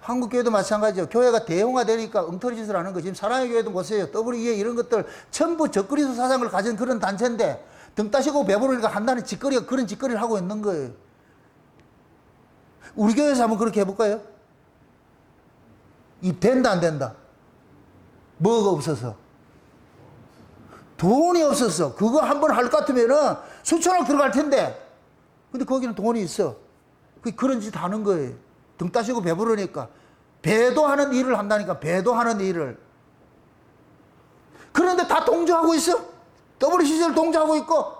한국 교회도 마찬가지죠. 교회가 대형화되니까 엉터리 짓을 하는 거예요. 지금 사랑의 교회도 보세요. WEA 이런 것들 전부 적그리스도 사상을 가진 그런 단체인데, 등 따시고 배부르니까 한다는 짓거리가 그런 짓거리를 하고 있는 거예요. 우리 교회에서 한번 그렇게 해볼까요? 이 된다 안 된다? 뭐가 없어서? 돈이 없었어. 그거 한번 할 것 같으면은 수천억 들어갈 텐데, 근데 거기는 돈이 있어. 그런 짓 하는 거예요. 등 따시고 배부르니까. 배도하는 일을 한다니까, 배도하는 일을. 그런데 다 동조하고 있어. WCC를 동조하고 있고,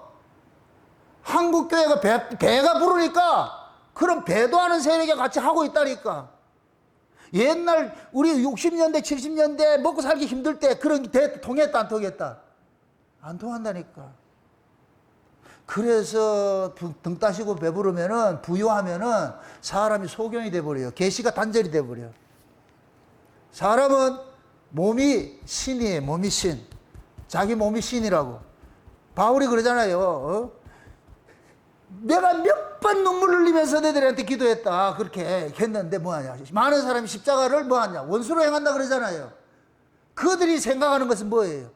한국교회가 배가 부르니까 그런 배도하는 세력이 같이 하고 있다니까. 옛날 우리 60년대 70년대 먹고 살기 힘들 때 그런 게 통했다 안 통했다? 안 통한다니까. 그래서 등 따시고 배부르면은, 부유하면은 사람이 소경이 돼버려요. 계시가 단절이 돼버려. 사람은 몸이 신이에요. 몸이 신. 자기 몸이 신이라고. 바울이 그러잖아요. 내가 몇 번 눈물 흘리면서 너희들한테 기도했다. 그렇게 했는데 뭐하냐. 많은 사람이 십자가를 뭐하냐. 원수로 행한다 그러잖아요. 그들이 생각하는 것은 뭐예요?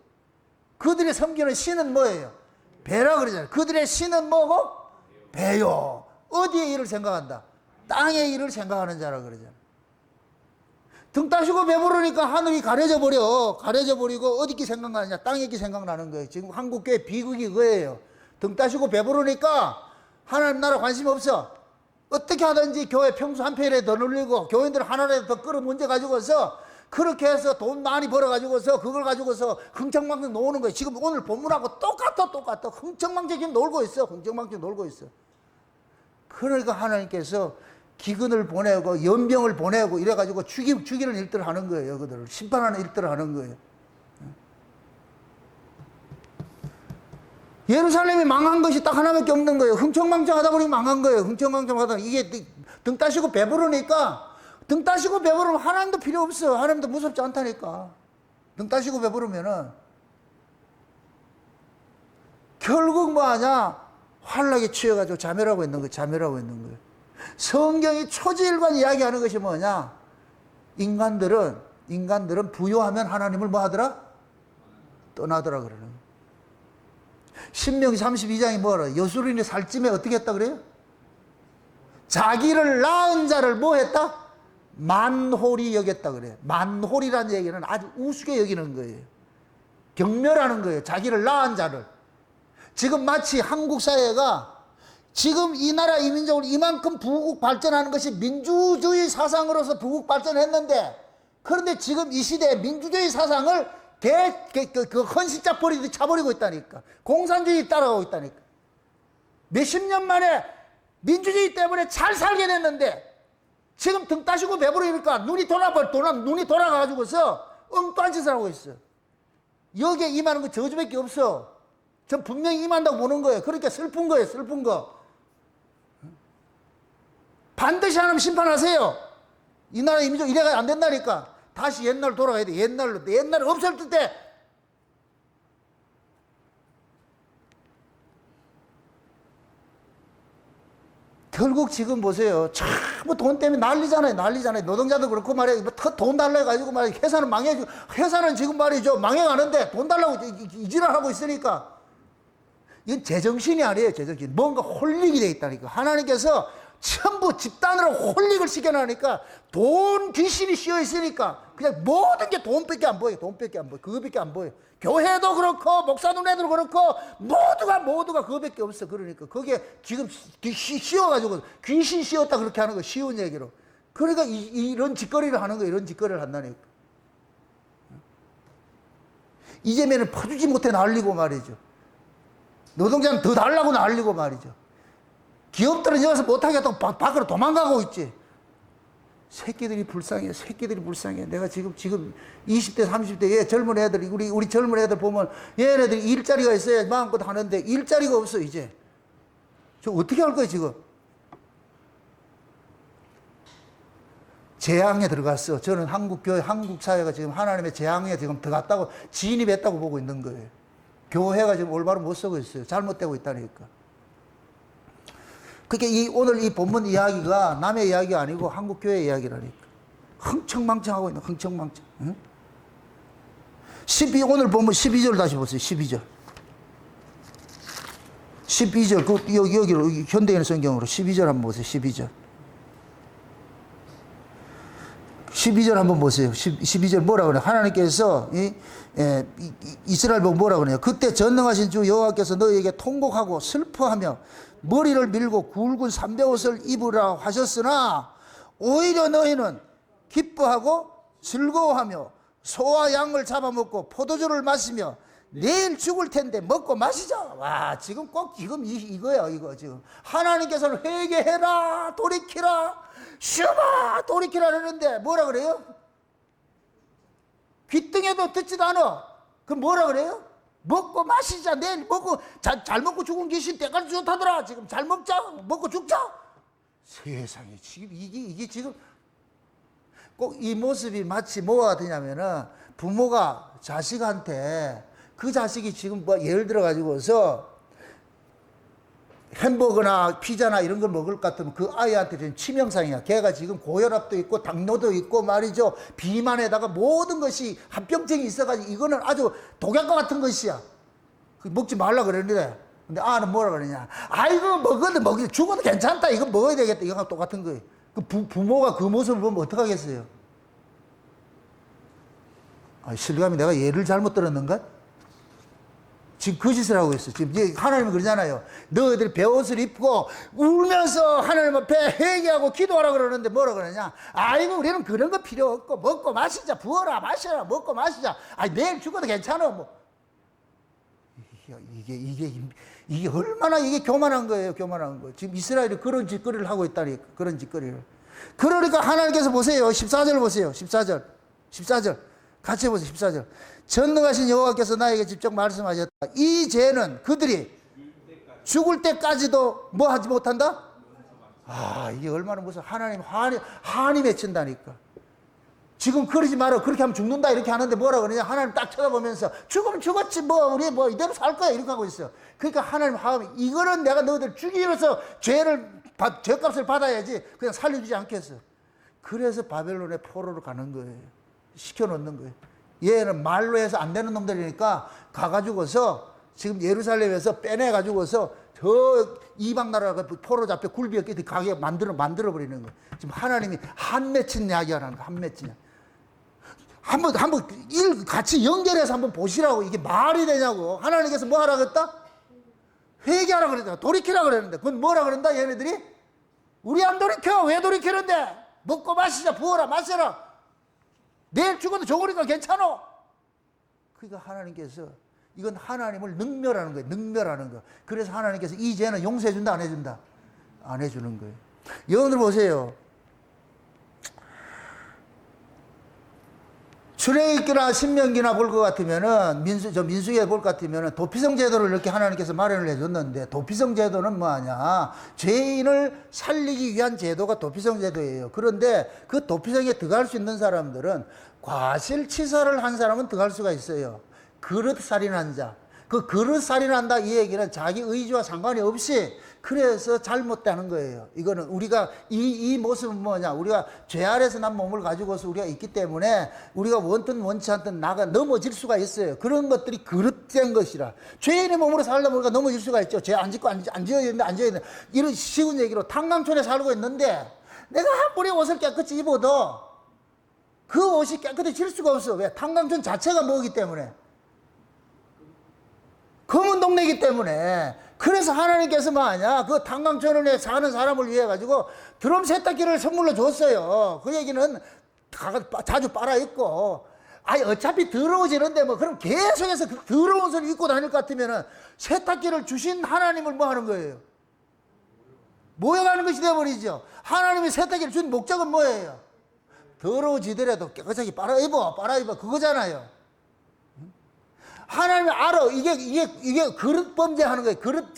그들이 섬기는 신은 뭐예요? 배라 그러잖아요. 그들의 신은 뭐고? 배요. 어디의 일을 생각한다? 땅의 일을 생각하는 자라 그러잖아요. 등 따시고 배부르니까 하늘이 가려져 버리고 어디께 생각나느냐? 땅에게 생각나는 거예요. 지금 한국교회 비극이 그거예요. 등 따시고 배부르니까 하나님 나라 관심 없어. 어떻게 하든지 교회 평수 한 편에 더 늘리고 교인들 하나라도 더 끌어문제 가지고서 그렇게 해서 돈 많이 벌어가지고서 그걸 가지고서 흥청망청 노는 거예요. 지금 오늘 본문하고 똑같아. 흥청망청 지금 놀고 있어. 흥청망청 놀고 있어. 그러니까 하나님께서 기근을 보내고 연병을 보내고 이래가지고 죽이는 일들을 하는 거예요. 그들을 심판하는 일들을 하는 거예요. 예루살렘이 망한 것이 딱 하나밖에 없는 거예요. 흥청망청하다 보니 망한 거예요. 흥청망청하다. 이게 등 따시고 배부르니까, 등 따시고 배부르면 하나님도 필요 없어. 하나님도 무섭지 않다니까. 등 따시고 배부르면은 결국 뭐하냐? 환락에 취해가지고 자멸하고 있는 거예요. 자멸하고 있는 거예요. 성경이 초지일관 이야기하는 것이 뭐냐? 인간들은 부요하면 하나님을 뭐 하더라? 떠나더라 그러는 거예요. 신명기 32장이 뭐라? 여수린의 살찜에 어떻게 했다 그래요? 자기를 낳은 자를 뭐 했다? 만홀히 여겼다 그래요. 만홀이라는 얘기는 아주 우습게 여기는 거예요. 경멸하는 거예요. 자기를 낳은 자를. 지금 마치 한국 사회가 지금 이 나라 이민족으로 이만큼 부국 발전하는 것이 민주주의 사상으로서 부국 발전했는데, 그런데 지금 이 시대에 민주주의 사상을 헌신짝 버리듯이 차버리고 있다니까. 공산주의 따라가고 있다니까. 몇십 년 만에 민주주의 때문에 잘 살게 됐는데 지금 등 따시고 배부르니까 눈이 돌아가가지고서 엉뚱한 짓을 하고 있어. 여기에 임하는 거 저주밖에 없어. 전 분명히 임한다고 보는 거예요. 그러니까 슬픈 거예요. 슬픈 거. 반드시 하나님 심판하세요. 이 나라 이민족 이래가 안 된다니까. 다시 옛날로 돌아가야 돼. 옛날에 없을 때. 결국 지금 보세요. 전부 돈 때문에 난리잖아요. 노동자도 그렇고 말이에요. 돈 달라 해가지고 말이에요. 회사는 지금 말이죠. 망해가는데 돈 달라고 이질을 있으니까. 이건 제정신이 아니에요. 제정신. 뭔가 홀릭이 돼 있다니까. 하나님께서 전부 집단으로 홀릭을 시켜놓으니까 돈 귀신이 씌어 있으니까 그냥 모든 게 돈밖에 안 보여요. 그거밖에 안 보여요. 교회도 그렇고 목사 눈에도 그렇고 모두가 그거밖에 없어. 그러니까 거기에 지금 씌워가지고 귀신 씌웠다 그렇게 하는 거 쉬운 얘기로. 그러니까 이런 짓거리를 하는 거예요. 이런 짓거리를 한다니까. 이제면은 퍼주지 못해 날리고 말이죠. 노동자는 더 달라고 날리고 말이죠. 기업들은 여기서 못하겠다고 밖으로 도망가고 있지. 새끼들이 불쌍해. 내가 지금 20대, 30대 젊은 애들, 우리 젊은 애들 보면 얘네들이 일자리가 있어야 마음껏 하는데 일자리가 없어, 이제. 저 어떻게 할 거예요, 지금? 재앙에 들어갔어. 저는 한국 사회가 지금 하나님의 재앙에 지금 들어갔다고, 진입했다고 보고 있는 거예요. 교회가 지금 올바로 못 쓰고 있어요. 잘못되고 있다니까. 그러니까 오늘 이 본문 이야기가 남의 이야기가 아니고 한국교회 이야기라니까. 흥청망청하고 있는 흥청망청. 응? 오늘 본문 12절 다시 보세요. 12절. 여기로 현대인 성경으로 12절 한번 보세요. 12절 한번 보세요. 12절 뭐라 그래요? 하나님께서 이스라엘 보고 뭐라 그래요? 그때 전능하신 주 여호와께서 너희에게 통곡하고 슬퍼하며 머리를 밀고 굵은 삼배옷을 입으라 하셨으나 오히려 너희는 기뻐하고 즐거워하며 소와 양을 잡아먹고 포도주를 마시며 내일 죽을 텐데 먹고 마시자. 와, 지금 꼭 이거야. 지금 하나님께서는 회개해라, 돌이키라, 쉬어봐, 돌이키라 그러는데 뭐라 그래요? 귀등에도 듣지도 않아. 그럼 뭐라 그래요? 먹고 마시자. 내일 먹고 잘 먹고 죽은 귀신 때까지 좋다더라. 지금 잘 먹자. 먹고 죽자. 세상에 지금 이게 지금 꼭 이 모습이 마치 뭐가 되냐면은 부모가 자식한테 그 자식이 지금 뭐 예를 들어 가지고서 햄버거나 피자나 이런 걸 먹을 것 같으면 그 아이한테 지금 치명상이야. 걔가 지금 고혈압도 있고 당뇨도 있고 말이죠. 비만에다가 모든 것이 합병증이 있어가지고 이거는 아주 독약과 같은 것이야. 먹지 말라 그랬는데 근데 아는 뭐라 그러냐. 아이고 먹어도 죽어도 괜찮다. 이거 먹어야 되겠다. 이거랑 똑같은 거예요. 그 부모가 그 모습을 보면 어떡하겠어요? 실감이 내가 예를 잘못 들었는가? 지금 그 짓을 하고 있어. 지금 하나님은 그러잖아요. 너희들이 배옷을 입고 울면서 하나님 앞에 회개하고 기도하라 그러는데 뭐라 그러냐. 아이고 우리는 그런 거 필요 없고 먹고 마시자. 부어라 마셔라. 먹고 마시자. 내일 죽어도 괜찮아. 뭐. 이게 얼마나 이게 교만한 거예요. 교만한 거. 지금 이스라엘이 그런 짓거리를 하고 있다니까. 그런 짓거리를. 그러니까 하나님께서 보세요. 14절 보세요. 14절. 같이 보세요. 14절. 전능하신 여호와께서 나에게 직접 말씀하셨다. 이 죄는 그들이 죽을 때까지도 뭐 하지 못한다? 이게 얼마나 무슨 한이 맺힌다니까. 지금 그러지 마라. 그렇게 하면 죽는다. 이렇게 하는데 뭐라 그러냐. 하나님 딱 쳐다보면서 죽으면 죽었지. 우리 이대로 살 거야. 이렇게 하고 있어. 그러니까 하나님 하면 이거는 내가 너희들 죽이면서 죄값을 받아야지. 그냥 살려주지 않겠어. 그래서 바벨론의 포로로 가는 거예요. 시켜놓는 거예요. 얘는 말로 해서 안 되는 놈들이니까 가가지고서 지금 예루살렘에서 빼내가지고서 저 이방 나라가 포로 잡혀 굴비어 끼리 가게 만들어버리는 거예요. 지금 하나님이 한 맺힌 이야기 하는 거예요. 한 맺힌. 한번 같이 연결해서 한번 보시라고. 이게 말이 되냐고. 하나님께서 뭐 하라 그랬다? 회개하라 그랬다. 돌이키라 그랬는데 그건 뭐라 그런다 얘네들이? 우리 안 돌이켜. 왜 돌이키는데? 먹고 마시자. 부어라 마셔라. 내일 죽어도 좋으니까 괜찮아. 그러니까 하나님께서 이건 하나님을 능멸하는 거예요. 능멸하는 거. 그래서 하나님께서 이 죄는 용서해 준다 안 해준다? 안 해주는 거예요. 여러분들 보세요. 출애굽기나 신명기나 볼 것 같으면은 민수기에 볼 것 같으면은 도피성 제도를 이렇게 하나님께서 마련을 해줬는데, 도피성 제도는 뭐하냐? 죄인을 살리기 위한 제도가 도피성 제도예요. 그런데 그 도피성에 들어갈 수 있는 사람들은, 과실치사를 한 사람은 들어갈 수가 있어요. 그릇 살인한 자. 그 그릇 살인한다 이 얘기는 자기 의지와 상관이 없이, 그래서 잘못되는 거예요. 이거는 우리가 이 모습은 뭐냐? 우리가 죄 아래서 난 몸을 가지고서 우리가 있기 때문에 우리가 원든 원치 않든 나가 넘어질 수가 있어요. 그런 것들이 그릇된 것이라. 죄인의 몸으로 살다 보니까 넘어질 수가 있죠. 죄 안 짓고 안 지어야 되는데 안 지어야 되는데. 이런 쉬운 얘기로 탄광촌에 살고 있는데 내가 아무리 옷을 깨끗이 입어도 그 옷이 깨끗해질 수가 없어. 왜? 탄광촌 자체가 뭐기 때문에. 검은 동네이기 때문에. 그래서 하나님께서 뭐하냐? 그 탄광촌에 사는 사람을 위해 가지고 드럼 세탁기를 선물로 줬어요. 그 얘기는 자주 빨아 입고, 아니 어차피 더러워지는데 뭐 그럼 계속해서 그 더러운 옷을 입고 다닐 것 같으면은 세탁기를 주신 하나님을 뭐 하는 거예요? 모여가는 것이 되어버리죠. 하나님이 세탁기를 준 목적은 뭐예요? 더러워지더라도 깨끗하게 빨아 입어 그거잖아요. 하나님이 알아. 이게 그릇 범죄하는 거예요. 그릇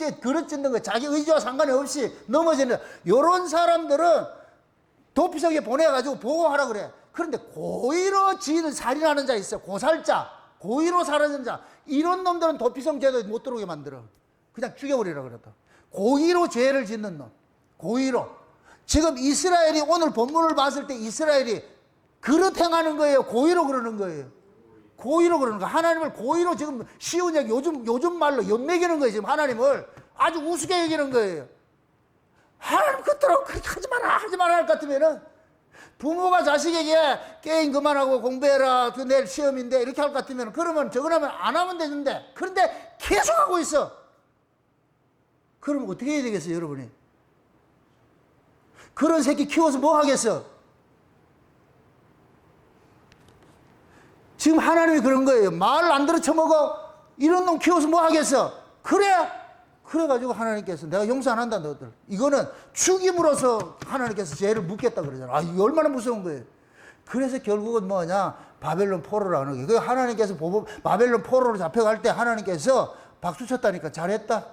짓는 거예요. 자기 의지와 상관이 없이 넘어지는. 요런 사람들은 도피성에 보내가지고 보호하라 그래. 그런데 고의로 지인을 살인하는 자 있어요. 고살자. 고의로 살인하는 자. 이런 놈들은 도피성 제도에 못 들어오게 만들어. 그냥 죽여버리라 그랬다. 고의로 죄를 짓는 놈. 고의로. 지금 이스라엘이 오늘 본문을 봤을 때 이스라엘이 그릇 행하는 거예요. 고의로 그러는 거예요. 고의로 그러는 거야. 하나님을 고의로 지금 쉬운 얘기, 요즘 말로 연맥이는 거예요. 지금 하나님을 아주 우습게 여기는 거예요. 하나님 그토록 그렇게 하지 마라 할 것 같으면은, 부모가 자식에게 게임 그만하고 공부해라, 그 내일 시험인데 이렇게 할 것 같으면, 그러면 저거 하면 안 하면 되는데, 그런데 계속 하고 있어. 그러면 어떻게 해야 되겠어요, 여러분이? 그런 새끼 키워서 뭐 하겠어? 지금 하나님이 그런 거예요. 말 안 들어 처먹어? 이런 놈 키워서 뭐 하겠어? 그래가지고 하나님께서 내가 용서 안 한다, 너들. 이거는 죽임으로써 하나님께서 죄를 묻겠다 그러잖아. 아, 이게 얼마나 무서운 거예요. 그래서 결국은 뭐냐? 바벨론 포로라는 거예요. 그 하나님께서 바벨론 포로로 잡혀갈 때 하나님께서 박수 쳤다니까. 잘했다.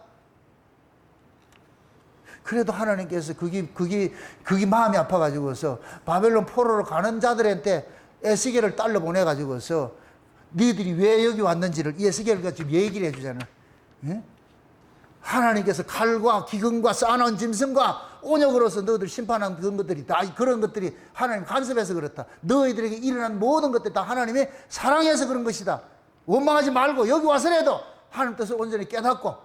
그래도 하나님께서 그게 마음이 아파가지고서 바벨론 포로로 가는 자들한테 에스겔을 딸로 보내가지고서 너희들이 왜 여기 왔는지를 에스겔과 지금 얘기를 해주잖아. 예? 하나님께서 칼과 기근과 쌓아놓은 짐승과 온역으로서 너희들 심판한 그런 것들이 다, 그런 것들이 하나님 간섭해서 그렇다. 너희들에게 일어난 모든 것들이 다 하나님의 사랑해서 그런 것이다. 원망하지 말고 여기 와서라도 하나님 뜻을 온전히 깨닫고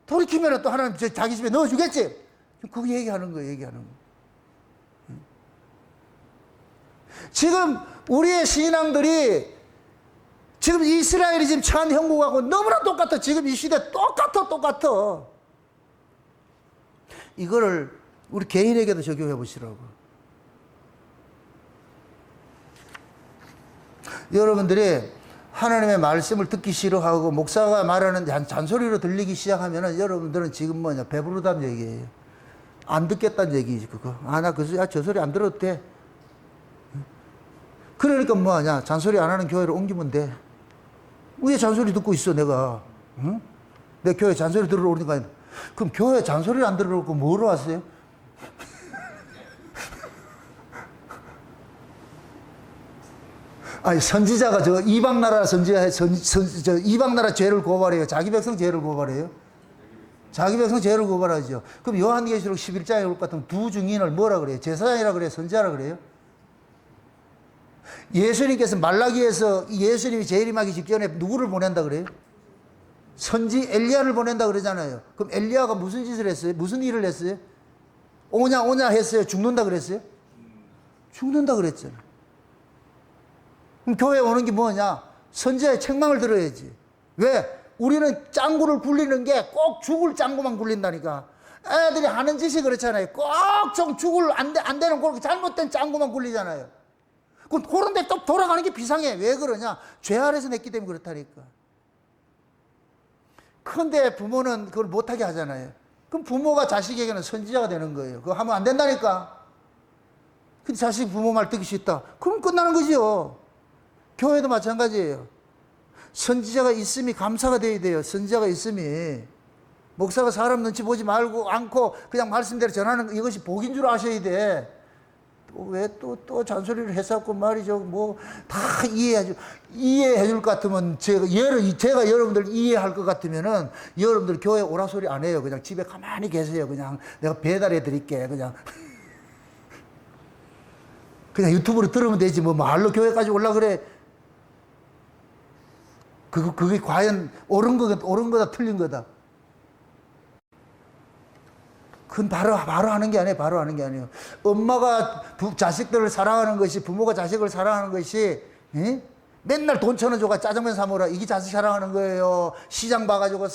돌이키면 또 하나님 자기 집에 넣어주겠지. 그거 얘기하는 거예요. 지금 우리의 신앙들이 지금 이스라엘이 지금 처한 형국하고 너무나 똑같아. 지금 이 시대 똑같아. 이거를 우리 개인에게도 적용해 보시라고. 여러분들이 하나님의 말씀을 듣기 싫어하고 목사가 말하는 잔소리로 들리기 시작하면은 여러분들은 지금 뭐냐, 배부르다는 얘기예요. 안 듣겠다는 얘기지 그거. 나 저 소리 안 들어도 돼. 그러니까 뭐하냐, 잔소리 안 하는 교회로 옮기면 돼. 왜 잔소리 듣고 있어 내가? 응? 내 교회 잔소리 들으러 오니까. 그럼 교회 잔소리를 안 들으러 오고 뭐로 왔어요? 아니 선지자가 저 이방 나라 이방 나라 죄를 고발해요? 자기 백성 죄를 고발해요? 자기 백성 죄를 고발하죠. 그럼 요한계시록 11장에 올 것 같으면 두 증인을 뭐라 그래요? 제사장이라 그래요? 선지자라 그래요? 예수님께서 말라기에서 예수님이 재림하기 직전에 누구를 보낸다 그래요? 선지 엘리야를 보낸다 그러잖아요. 그럼 엘리야가 무슨 짓을 했어요? 무슨 일을 했어요? 오냐 했어요? 죽는다 그랬어요? 죽는다 그랬잖아요. 그럼 교회 오는 게 뭐냐? 선지자의 책망을 들어야지. 왜? 우리는 짱구를 굴리는 게 꼭 죽을 짱구만 굴린다니까. 애들이 하는 짓이 그렇잖아요. 꼭 좀 죽을 안 되는 그렇게 잘못된 짱구만 굴리잖아요. 그런데 또 돌아가는 게 비상해. 왜 그러냐? 죄 아래서 냈기 때문에 그렇다니까. 그런데 부모는 그걸 못하게 하잖아요. 그럼 부모가 자식에게는 선지자가 되는 거예요. 그거 하면 안 된다니까. 근데 자식이 부모 말 듣기 싫다. 그럼 끝나는 거지요. 교회도 마찬가지예요. 선지자가 있음이 감사가 돼야 돼요. 선지자가 있음이. 목사가 사람 눈치 보지 말고 않고 그냥 말씀대로 전하는 이것이 복인 줄 아셔야 돼. 왜 또 잔소리를 했었고 말이죠. 뭐 다 이해해 줄 것 같으면 제가 여러분들 이해할 것 같으면은 여러분들 교회 오라 소리 안 해요. 그냥 집에 가만히 계세요. 그냥 내가 배달해 드릴게. 그냥 유튜브로 들으면 되지. 뭐 말로 교회까지 올라 그래. 그게 과연 옳은 거다 틀린 거다. 그건 바로 하는 게 아니에요. 바로 하는 게 아니에요. 엄마가 자식들을 사랑하는 것이, 부모가 자식을 사랑하는 것이, 맨날 돈 1,000원 줘가 짜장면 사 먹으라. 이게 자식 사랑하는 거예요. 시장 봐가지고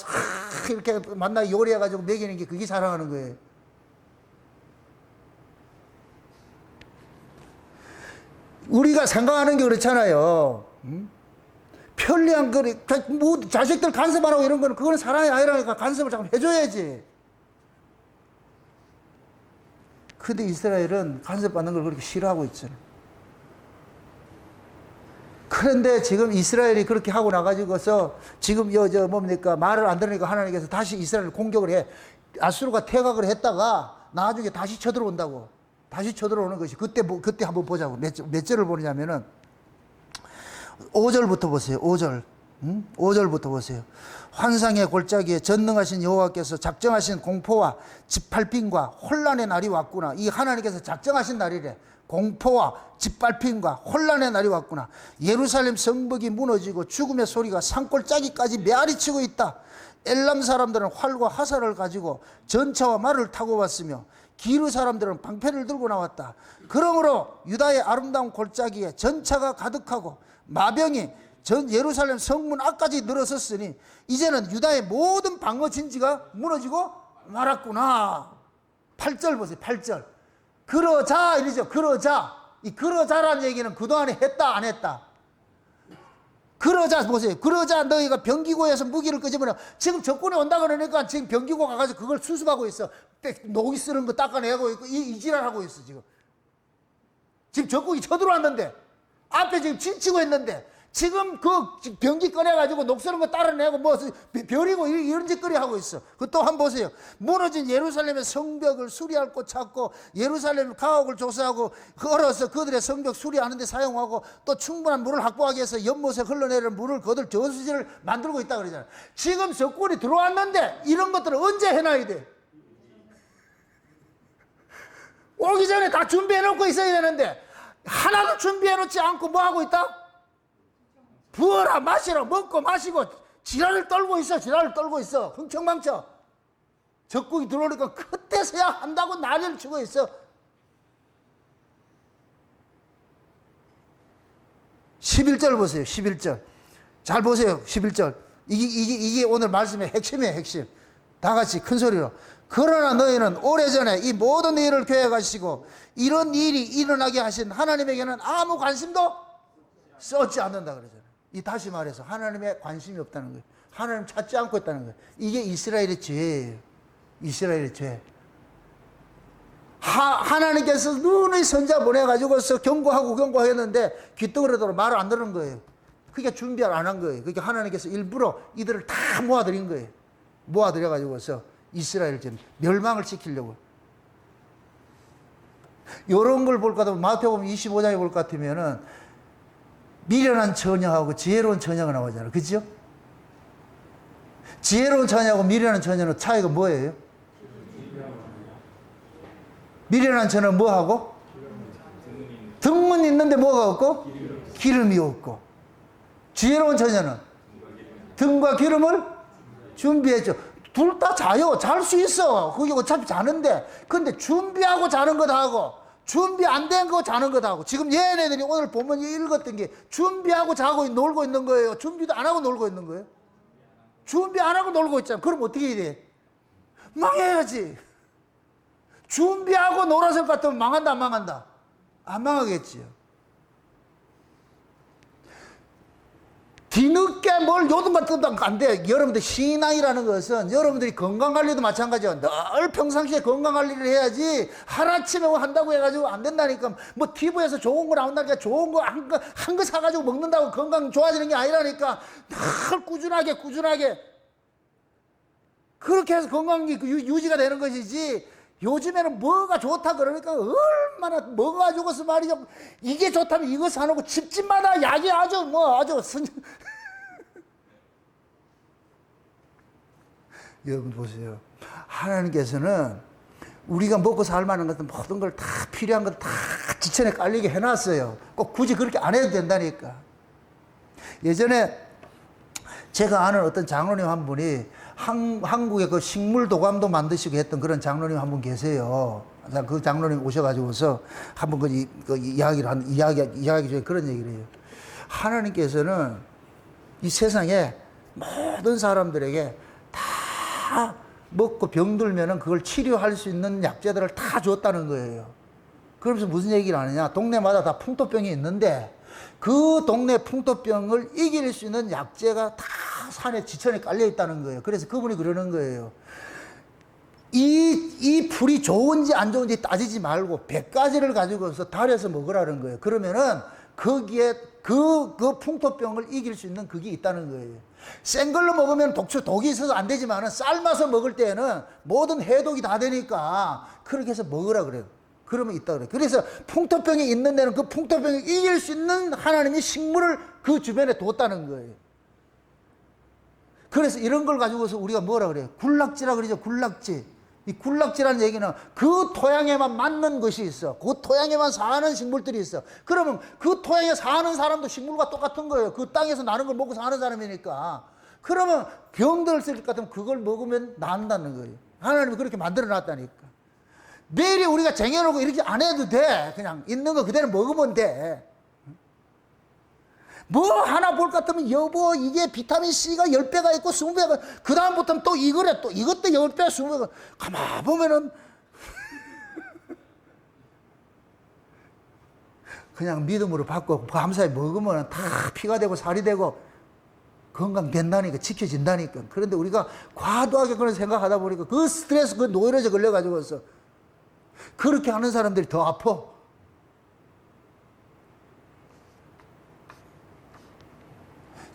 이렇게 만나게 요리해가지고 먹이는 게 그게 사랑하는 거예요. 우리가 생각하는 게 그렇잖아요. 편리한 거리, 뭐 자식들 간섭하라고 이런 거는 그거는 사랑이 아니라니까 간섭을 잠깐 해줘야지. 근데 이스라엘은 간섭받는 걸 그렇게 싫어하고 있잖아요. 그런데 지금 이스라엘이 그렇게 하고 나가지고서 지금 뭡니까? 말을 안 들으니까 하나님께서 다시 이스라엘을 공격을 해. 아수르가 퇴각을 했다가 나중에 다시 쳐들어온다고. 다시 쳐들어오는 것이 그때 한번 보자고. 몇 절을 보냐면은 5절부터 보세요. 5절. 5절부터 보세요. 환상의 골짜기에 전능하신 여호와께서 작정하신 공포와 짓밟힘과 혼란의 날이 왔구나. 이 하나님께서 작정하신 날이래. 공포와 짓밟힘과 혼란의 날이 왔구나. 예루살렘 성벽이 무너지고 죽음의 소리가 산골짜기까지 메아리치고 있다. 엘람 사람들은 활과 화살을 가지고 전차와 말을 타고 왔으며 기르 사람들은 방패를 들고 나왔다. 그러므로 유다의 아름다운 골짜기에 전차가 가득하고 마병이 전 예루살렘 성문 앞까지 늘어섰으니 이제는 유다의 모든 방어 진지가 무너지고 말았구나. 8절 보세요. 8절. 그러자 이러죠. 그러자. 이 그러자라는 얘기는 그동안에 했다 안 했다. 그러자 보세요. 그러자 너희가 병기고에서 무기를 끄집어내. 지금 적군이 온다 그러니까 지금 병기고 가가지고 그걸 수습하고 있어. 녹이 쓰는 거 닦아내고 있고 이 지랄하고 있어 지금. 지금 적군이 쳐들어왔는데 앞에 지금 진치고 있는데 지금 그 병기 꺼내가지고 녹 쓰는 거 따라내고 뭐 별이고 이런 짓거리 하고 있어. 그또 한번 보세요. 무너진 예루살렘의 성벽을 수리할 곳 찾고 예루살렘 가옥을 조사하고 걸어서 그들의 성벽 수리하는 데 사용하고 또 충분한 물을 확보하기 위해서 연못에 흘러내리는 물을 거둘 저수지를 만들고 있다 그러잖아요. 지금 적군이 들어왔는데 이런 것들을 언제 해놔야 돼? 오기 전에 다 준비해놓고 있어야 되는데 하나도 준비해놓지 않고 뭐 하고 있다? 부어라 마시라 먹고 마시고 지랄을 떨고 있어. 지랄을 떨고 있어. 흥청망청. 적국이 들어오니까 그때서야 한다고 난리를 치고 있어. 11절 보세요. 11절. 잘 보세요. 11절. 이게 오늘 말씀의 핵심이에요. 핵심. 다 같이 큰 소리로. 그러나 너희는 오래전에 이 모든 일을 계획하시고 이런 일이 일어나게 하신 하나님에게는 아무 관심도 쏟지 않는다 그러잖아요. 이 다시 말해서 하나님의 관심이 없다는 거예요. 하나님 찾지 않고 있다는 거예요. 이게 이스라엘의 죄예요. 이스라엘의 죄. 하나님께서 눈의 선자 보내가지고서 경고하겠는데 귀뚱으로도 말을 안 듣는 거예요. 그게 준비를 안 한 거예요. 그러니까 하나님께서 일부러 이들을 다 모아들인 거예요. 모아들여가지고서 이스라엘 전 멸망을 시키려고. 이런 걸 볼 것 같으면 마태복음 25장에 볼 것 같으면은 미련한 처녀하고 지혜로운 처녀가 나오잖아요. 그죠? 지혜로운 처녀하고 미련한 처녀는 차이가 뭐예요? 미련한 처녀는 뭐하고? 등문 있는데 뭐가 없고? 기름이 없고. 지혜로운 처녀는 등과 기름을 준비했죠. 둘 다 자요. 잘 수 있어. 그게 어차피 자는데. 근데 준비하고 자는 것도 하고 준비 안 된 거 자는 것도 하고. 지금 얘네들이 오늘 보면 읽었던 게 준비하고 자고 놀고 있는 거예요. 준비도 안 하고 놀고 있는 거예요. 준비 안 하고 놀고 있잖아. 그럼 어떻게 해야 돼? 망해야지. 준비하고 놀았을 것 같으면 망한다 안 망한다? 안 망하겠지요. 뒤늦게 뭘 요즘 같은 것도 안 돼. 여러분들 신앙이라는 것은 여러분들이 건강관리도 마찬가지야. 늘 평상시에 건강관리를 해야지 하루아침에 한다고 해가지고 안 된다니까. 뭐 TV에서 좋은 거 나온다니까 좋은 거 한 거 사가지고 먹는다고 건강 좋아지는 게 아니라니까. 늘 꾸준하게 그렇게 해서 건강이 유지가 되는 것이지. 요즘에는 뭐가 좋다 그러니까 얼마나 뭐가 좋아서 말이죠. 이게 좋다면 이거 사놓고 집집마다 약이 아주 여러분 보세요. 하나님께서는 우리가 먹고 살만한 것들 모든 걸 다 필요한 것 다 지천에 깔리게 해놨어요. 꼭 굳이 그렇게 안 해도 된다니까. 예전에 제가 아는 어떤 장로님 한 분이 한국의 그 식물 도감도 만드시고 했던 그런 장로님 한 분 계세요. 그 장로님 오셔가지고서 한번 그 이야기 중에 그런 얘기를 해요. 하나님께서는 이 세상에 모든 사람들에게 다 먹고 병들면은 그걸 치료할 수 있는 약재들을 다 줬다는 거예요. 그러면서 무슨 얘기를 하느냐. 동네마다 다 풍토병이 있는데 그 동네 풍토병을 이길 수 있는 약재가 다 산에 지천에 깔려 있다는 거예요. 그래서 그분이 그러는 거예요. 이 풀이 좋은지 안 좋은지 따지지 말고 100가지를 가지고서 달여서 먹으라는 거예요. 그러면은 거기에 그 풍토병을 이길 수 있는 그게 있다는 거예요. 생 걸로 먹으면 독이 있어서 안 되지만은 삶아서 먹을 때에는 모든 해독이 다 되니까 그렇게 해서 먹으라 그래요. 그러면 있다 그래요. 그래서 풍토병이 있는 데는 그 풍토병을 이길 수 있는 하나님이 식물을 그 주변에 뒀다는 거예요. 그래서 이런 걸 가지고서 우리가 뭐라 그래요? 굴락지라 그러죠. 굴락지. 이 굴락지라는 얘기는 그 토양에만 맞는 것이 있어. 그 토양에만 사는 식물들이 있어. 그러면 그 토양에 사는 사람도 식물과 똑같은 거예요. 그 땅에서 나는 걸 먹고 사는 사람이니까. 그러면 병들 것 같으면 그걸 먹으면 난다는 거예요. 하나님이 그렇게 만들어 놨다니까. 매일 우리가 쟁여놓고 이렇게 안 해도 돼. 그냥 있는 거 그대로 먹으면 돼. 뭐 하나 볼 것 같으면 여보 이게 비타민C가 10배가 있고 20배가 그 다음부터는 또 이거래 또 이것도 10배 20배가 가만 보면은 그냥 믿음으로 받고 감사히 먹으면 다 피가 되고 살이 되고 건강 된다니까 지켜진다니까. 그런데 우리가 과도하게 그런 생각하다 보니까 그 스트레스 그 노이로제 걸려가지고서 그렇게 하는 사람들이 더 아파.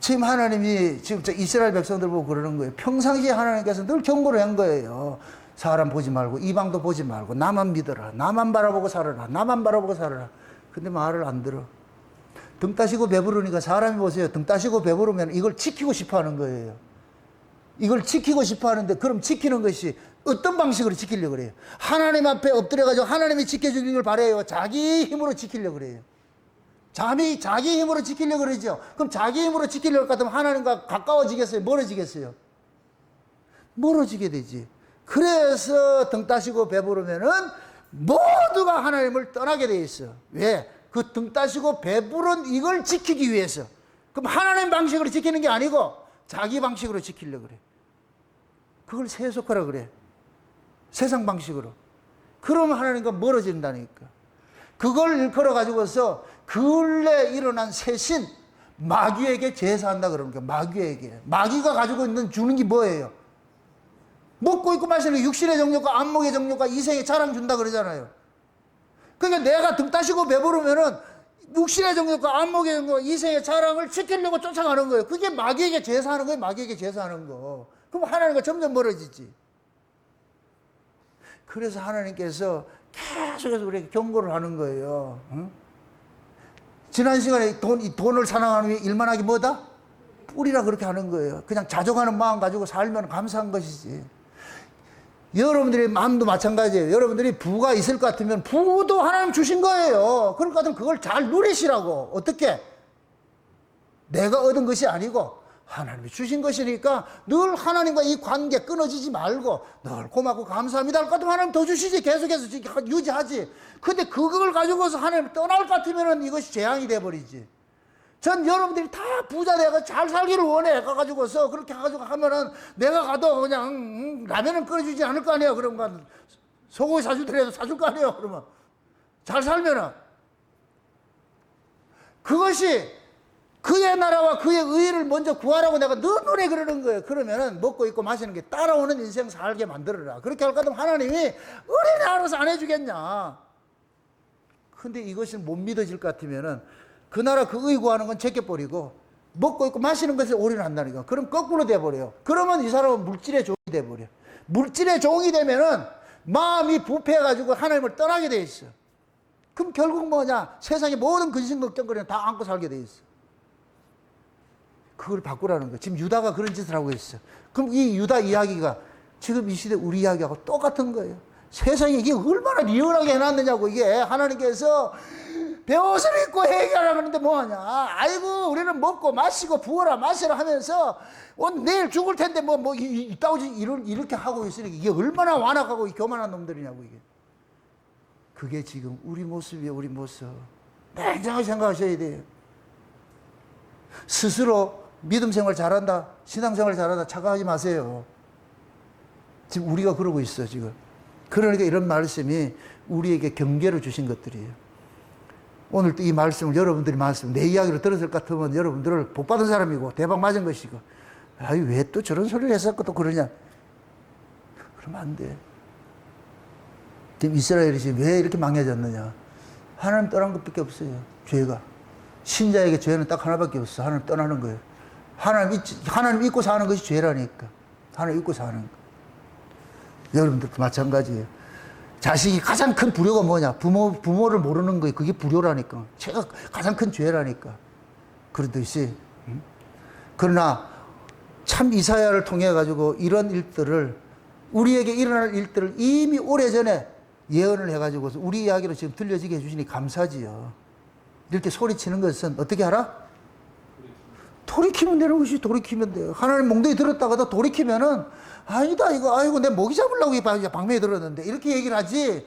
지금 하나님이 지금 이스라엘 백성들 보고 그러는 거예요. 평상시에 하나님께서 늘 경고를 한 거예요. 사람 보지 말고 이방도 보지 말고 나만 믿어라. 나만 바라보고 살아라. 나만 바라보고 살아라. 근데 말을 안 들어. 등 따시고 배부르니까 사람이 보세요. 등 따시고 배부르면 이걸 지키고 싶어 하는 거예요. 이걸 지키고 싶어 하는데 그럼 지키는 것이 어떤 방식으로 지키려고 그래요? 하나님 앞에 엎드려가지고 하나님이 지켜주는 걸 바래요. 자기 힘으로 지키려고 그래요. 자기 힘으로 지키려고 그러죠. 그럼 자기 힘으로 지키려고 할 것 같으면 하나님과 가까워지겠어요? 멀어지겠어요? 멀어지게 되지. 그래서 등 따시고 배부르면은 모두가 하나님을 떠나게 돼 있어. 왜? 그 등 따시고 배부른 이걸 지키기 위해서. 그럼 하나님 방식으로 지키는 게 아니고 자기 방식으로 지키려고 그래. 그걸 세속화라 그래. 세상 방식으로. 그러면 하나님과 멀어진다니까. 그걸 일컬어 가지고서 근래 일어난 새신 마귀에게 제사한다 그러는 거야. 마귀에게. 마귀가 가지고 있는 주는 게 뭐예요? 먹고 있고 마시는 육신의 정욕과 안목의 정욕과 이생의 자랑 준다 그러잖아요. 그러니까 내가 등 따시고 배부르면은 육신의 정욕과 안목의 정욕과 이생의 자랑을 지키려고 쫓아가는 거예요. 그게 마귀에게 제사하는 거예요. 마귀에게 제사하는 거. 그럼 하나님과 점점 멀어지지. 그래서 하나님께서 계속해서 우리에게 경고를 하는 거예요. 응? 지난 시간에 돈을 사랑하는 위해 일만 하기 뭐다? 뿌리라 그렇게 하는 거예요. 그냥 자족하는 마음 가지고 살면 감사한 것이지. 여러분들의 마음도 마찬가지예요. 여러분들이 부가 있을 것 같으면 부도 하나님 주신 거예요. 그럴 것 같으면 그걸 잘 누리시라고. 어떻게? 내가 얻은 것이 아니고 하나님이 주신 것이니까 늘 하나님과 이 관계 끊어지지 말고 늘 고맙고 감사합니다 할 것 같으면 하나님 더 주시지. 계속해서 유지하지. 근데 그걸 가지고서 하나님 떠날 것 같으면 이것이 재앙이 돼버리지. 전 여러분들이 다 부자 돼가 잘 살기를 원해 가가지고서 그렇게 해가지고 하면은 내가 가도 그냥 라면은 끓여주지 않을 거 아니에요. 그러면 소고기 사주더라도 사줄 거 아니에요. 그러면 잘 살면은 그것이 그의 나라와 그의 의를 먼저 구하라고 내가 너 노래 그러는 거예요. 그러면은 먹고 입고 마시는 게 따라오는 인생 살게 만들어라. 그렇게 할 것 같으면 하나님이 어린애 알아서 안 해주겠냐. 근데 이것을 못 믿어질 것 같으면은 그 나라 그 의 구하는 건 제껴버리고 먹고 입고 마시는 것에 올인한다니까. 그럼 거꾸로 돼버려요. 그러면 이 사람은 물질의 종이 돼버려. 물질의 종이 되면은 마음이 부패해가지고 하나님을 떠나게 돼 있어. 그럼 결국 뭐냐? 세상의 모든 근심 걱정거리는 다 안고 살게 돼 있어. 그걸 바꾸라는 거야. 지금 유다가 그런 짓을 하고 있어. 그럼 이 유다 이야기가 지금 이 시대 우리 이야기하고 똑같은 거예요. 세상에 이게 얼마나 리얼하게 해놨느냐고. 이게 하나님께서 배옷을 입고 해결하라 그러는데 뭐하냐. 아이고 우리는 먹고 마시고 부어라 마시라 하면서 내일 죽을 텐데 이따오지 이렇게 하고 있으니까 이게 얼마나 완악하고 교만한 놈들이냐고. 이게 그게 지금 우리 모습이에요. 우리 모습. 냉정하게 생각하셔야 돼요. 스스로 믿음 생활 잘한다, 신앙생활 잘한다 착각하지 마세요. 지금 우리가 그러고 있어 지금. 그러니까 이런 말씀이 우리에게 경계를 주신 것들이에요. 오늘 또 이 말씀을 여러분들이 내 이야기를 들었을 것 같으면 여러분들을 복받은 사람이고 대박 맞은 것이고, 아이 왜 또 저런 소리를 했었고 또 그러냐. 그러면 안 돼. 지금 이스라엘이 지금 왜 이렇게 망해졌느냐. 하나님 떠난 것밖에 없어요. 죄가. 신자에게 죄는 딱 하나밖에 없어. 하나님 떠나는 거예요. 하나님 잊고 사는 것이 죄라니까. 하나님 잊고 사는 거. 여러분들도 마찬가지예요. 자식이 가장 큰 불효가 뭐냐? 부모를 모르는 거예요. 그게 불효라니까. 죄가 가장 큰 죄라니까. 그러듯이. 그러나 참 이사야를 통해 가지고 이런 일들을, 우리에게 일어날 일들을 이미 오래전에 예언을 해가지고 우리 이야기로 지금 들려지게 해주시니 감사지요. 이렇게 소리치는 것은 어떻게 하라? 돌이키면 되는 것이. 돌이키면 돼요. 하나님 몽둥이 들었다가도 돌이키면은 아니다 이거 아이고 내 모기 잡으려고 이 방매에 들었는데 이렇게 얘기를 하지.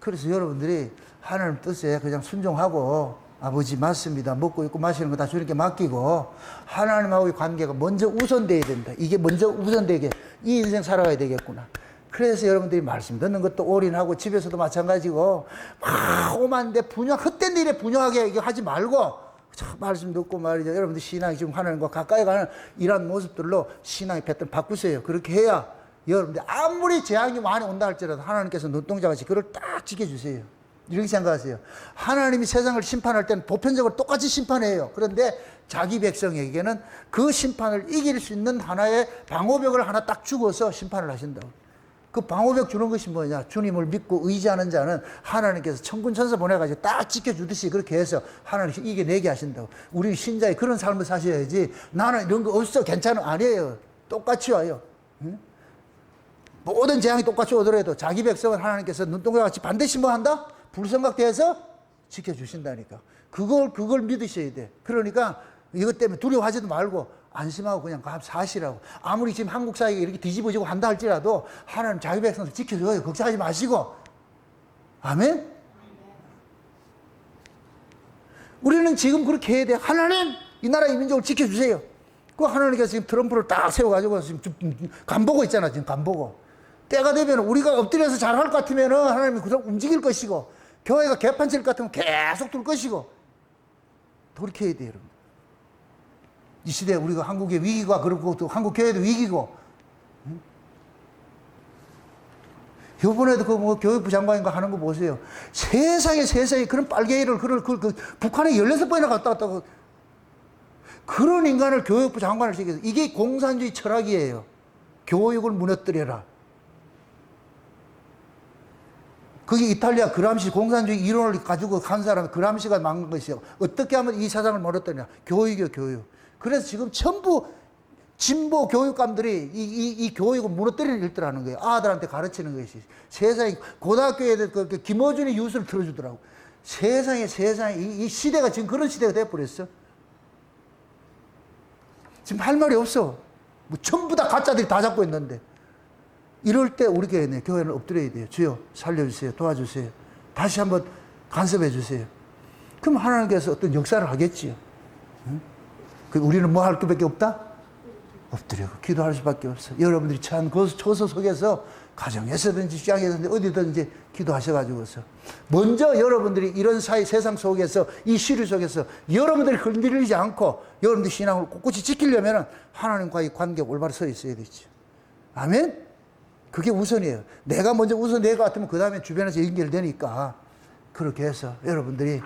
그래서 여러분들이 하나님 뜻에 그냥 순종하고, 아버지 맞습니다, 먹고 입고 마시는 거 다 주님께 맡기고 하나님하고의 관계가 먼저 우선돼야 된다. 이게 먼저 우선되게 이 인생 살아가야 되겠구나. 그래서 여러분들이 말씀 듣는 것도 올인하고 집에서도 마찬가지고 막 오만데 헛된 일에 분명하게 이거 하지 말고 참 말씀 듣고 말이죠. 여러분들 신앙이 지금 하나님과 가까이 가는 이런 모습들로 신앙의 패턴 바꾸세요. 그렇게 해야 여러분들 아무리 재앙이 많이 온다 할지라도 하나님께서 눈동자같이 그걸 딱 지켜주세요. 이렇게 생각하세요. 하나님이 세상을 심판할 때는 보편적으로 똑같이 심판해요. 그런데 자기 백성에게는 그 심판을 이길 수 있는 하나의 방어벽을 하나 딱 주고서 심판을 하신다고. 그 방어벽 주는 것이 뭐냐? 주님을 믿고 의지하는 자는 하나님께서 천군 천사 보내가지고 딱 지켜주듯이 그렇게 해서 하나님께서 이겨내게 하신다고. 우리 신자의 그런 삶을 사셔야지. 나는 이런 거 없어 괜찮아 아니에요. 똑같이 와요. 응? 모든 재앙이 똑같이 오더라도 자기 백성은 하나님께서 눈동자같이 반드시 뭐 한다? 불성각대해서 지켜주신다니까. 그걸 믿으셔야 돼. 그러니까 이것 때문에 두려워하지도 말고 안심하고 그냥 사시라고. 아무리 지금 한국 사회가 이렇게 뒤집어지고 한다 할지라도 하나님 자기 백성을 지켜줘요. 걱정하지 마시고. 아멘? 우리는 지금 그렇게 해야 돼. 하나님 이 나라 이 민족을 지켜주세요. 그 하나님께서 지금 트럼프를 딱 세워가지고 지금 간보고 있잖아. 지금 간보고. 때가 되면 우리가 엎드려서 잘할 것 같으면 하나님이 그냥 움직일 것이고, 교회가 개판칠 것 같으면 계속 둘 것이고. 돌이켜야 돼요, 여러분. 이 시대에 우리가 한국의 위기가 그렇고 또 한국 교회도 위기고. 이번에도 그 교육부 장관인가 하는 거 보세요. 세상에 그런 빨갱이를 북한에 16번이나 갔다 왔다고. 그런 인간을 교육부 장관을 시켜서, 이게 공산주의 철학이에요. 교육을 무너뜨려라. 그게 이탈리아 그람시 공산주의 이론을 가지고 간 사람 그람시가 만든 것이요. 어떻게 하면 이 사상을 무너뜨리냐? 교육이요, 교육. 그래서 지금 전부 진보 교육감들이 이 교육을 무너뜨리는 일들을 하는 거예요. 아들한테 가르치는 것이. 세상에, 고등학교에 김어준이 뉴스를 틀어주더라고. 세상에, 이 시대가 지금 그런 시대가 돼버렸어. 지금 할 말이 없어. 뭐 전부 다 가짜들이 다 잡고 있는데. 이럴 때 우리 교회는 엎드려야 돼요. 주여 살려주세요. 도와주세요. 다시 한번 간섭해 주세요. 그럼 하나님께서 어떤 역사를 하겠지요. 응? 우리는 뭐 할 것밖에 없다? 엎드려 기도할 수밖에 없어. 여러분들이 처한 그 초소 속에서 가정에서든지 직장에서든지 어디든지 기도하셔가지고서 먼저 여러분들이 이런 세상 속에서 이 시류 속에서 여러분들이 흔들리지 않고 여러분들 신앙을 꿋꿋이 지키려면 하나님과의 관계가 올바로 서 있어야 되죠. 아멘? 그게 우선이에요. 내가 먼저 우선 내 것 같으면 그 다음에 주변에서 연결되니까 그렇게 해서 여러분들이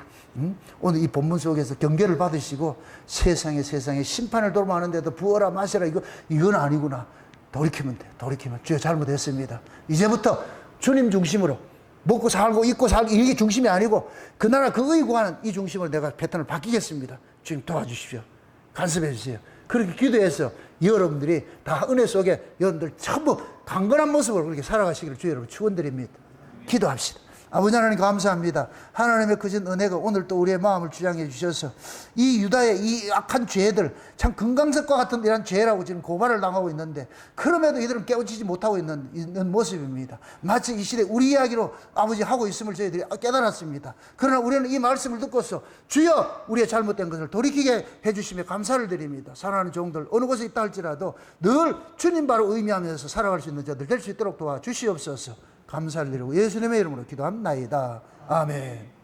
오늘 이 본문 속에서 경계를 받으시고 세상에 심판을 돌아가는데도 부어라 마시라 이건 아니구나. 돌이키면 돼. 돌이키면 주여 잘못했습니다. 이제부터 주님 중심으로 먹고 살고 입고 살고 이게 중심이 아니고 그 나라 그의 구하는 이 중심으로 내가 패턴을 바뀌겠습니다. 주님 도와주십시오. 간섭해 주세요. 그렇게 기도해서 여러분들이 다 은혜 속에 여러분들 전부 강건한 모습으로 그렇게 살아가시기를 주여 여러분 축원드립니다. 기도합시다. 아버지 하나님 감사합니다. 하나님의 크신 은혜가 오늘 또 우리의 마음을 주장해 주셔서 이 유다의 이 악한 죄들 참 금강석과 같은 이런 죄라고 지금 고발을 당하고 있는데 그럼에도 이들은 깨우치지 못하고 있는 모습입니다. 마치 이 시대 우리 이야기로 아버지 하고 있음을 저희들이 깨달았습니다. 그러나 우리는 이 말씀을 듣고서 주여 우리의 잘못된 것을 돌이키게 해주시며 감사를 드립니다. 사랑하는 종들 어느 곳에 있다 할지라도 늘 주님 바로 의미하면서 살아갈 수 있는 자들 될 수 있도록 도와주시옵소서. 감사를 드리고 예수님의 이름으로 기도합나이다. 아멘.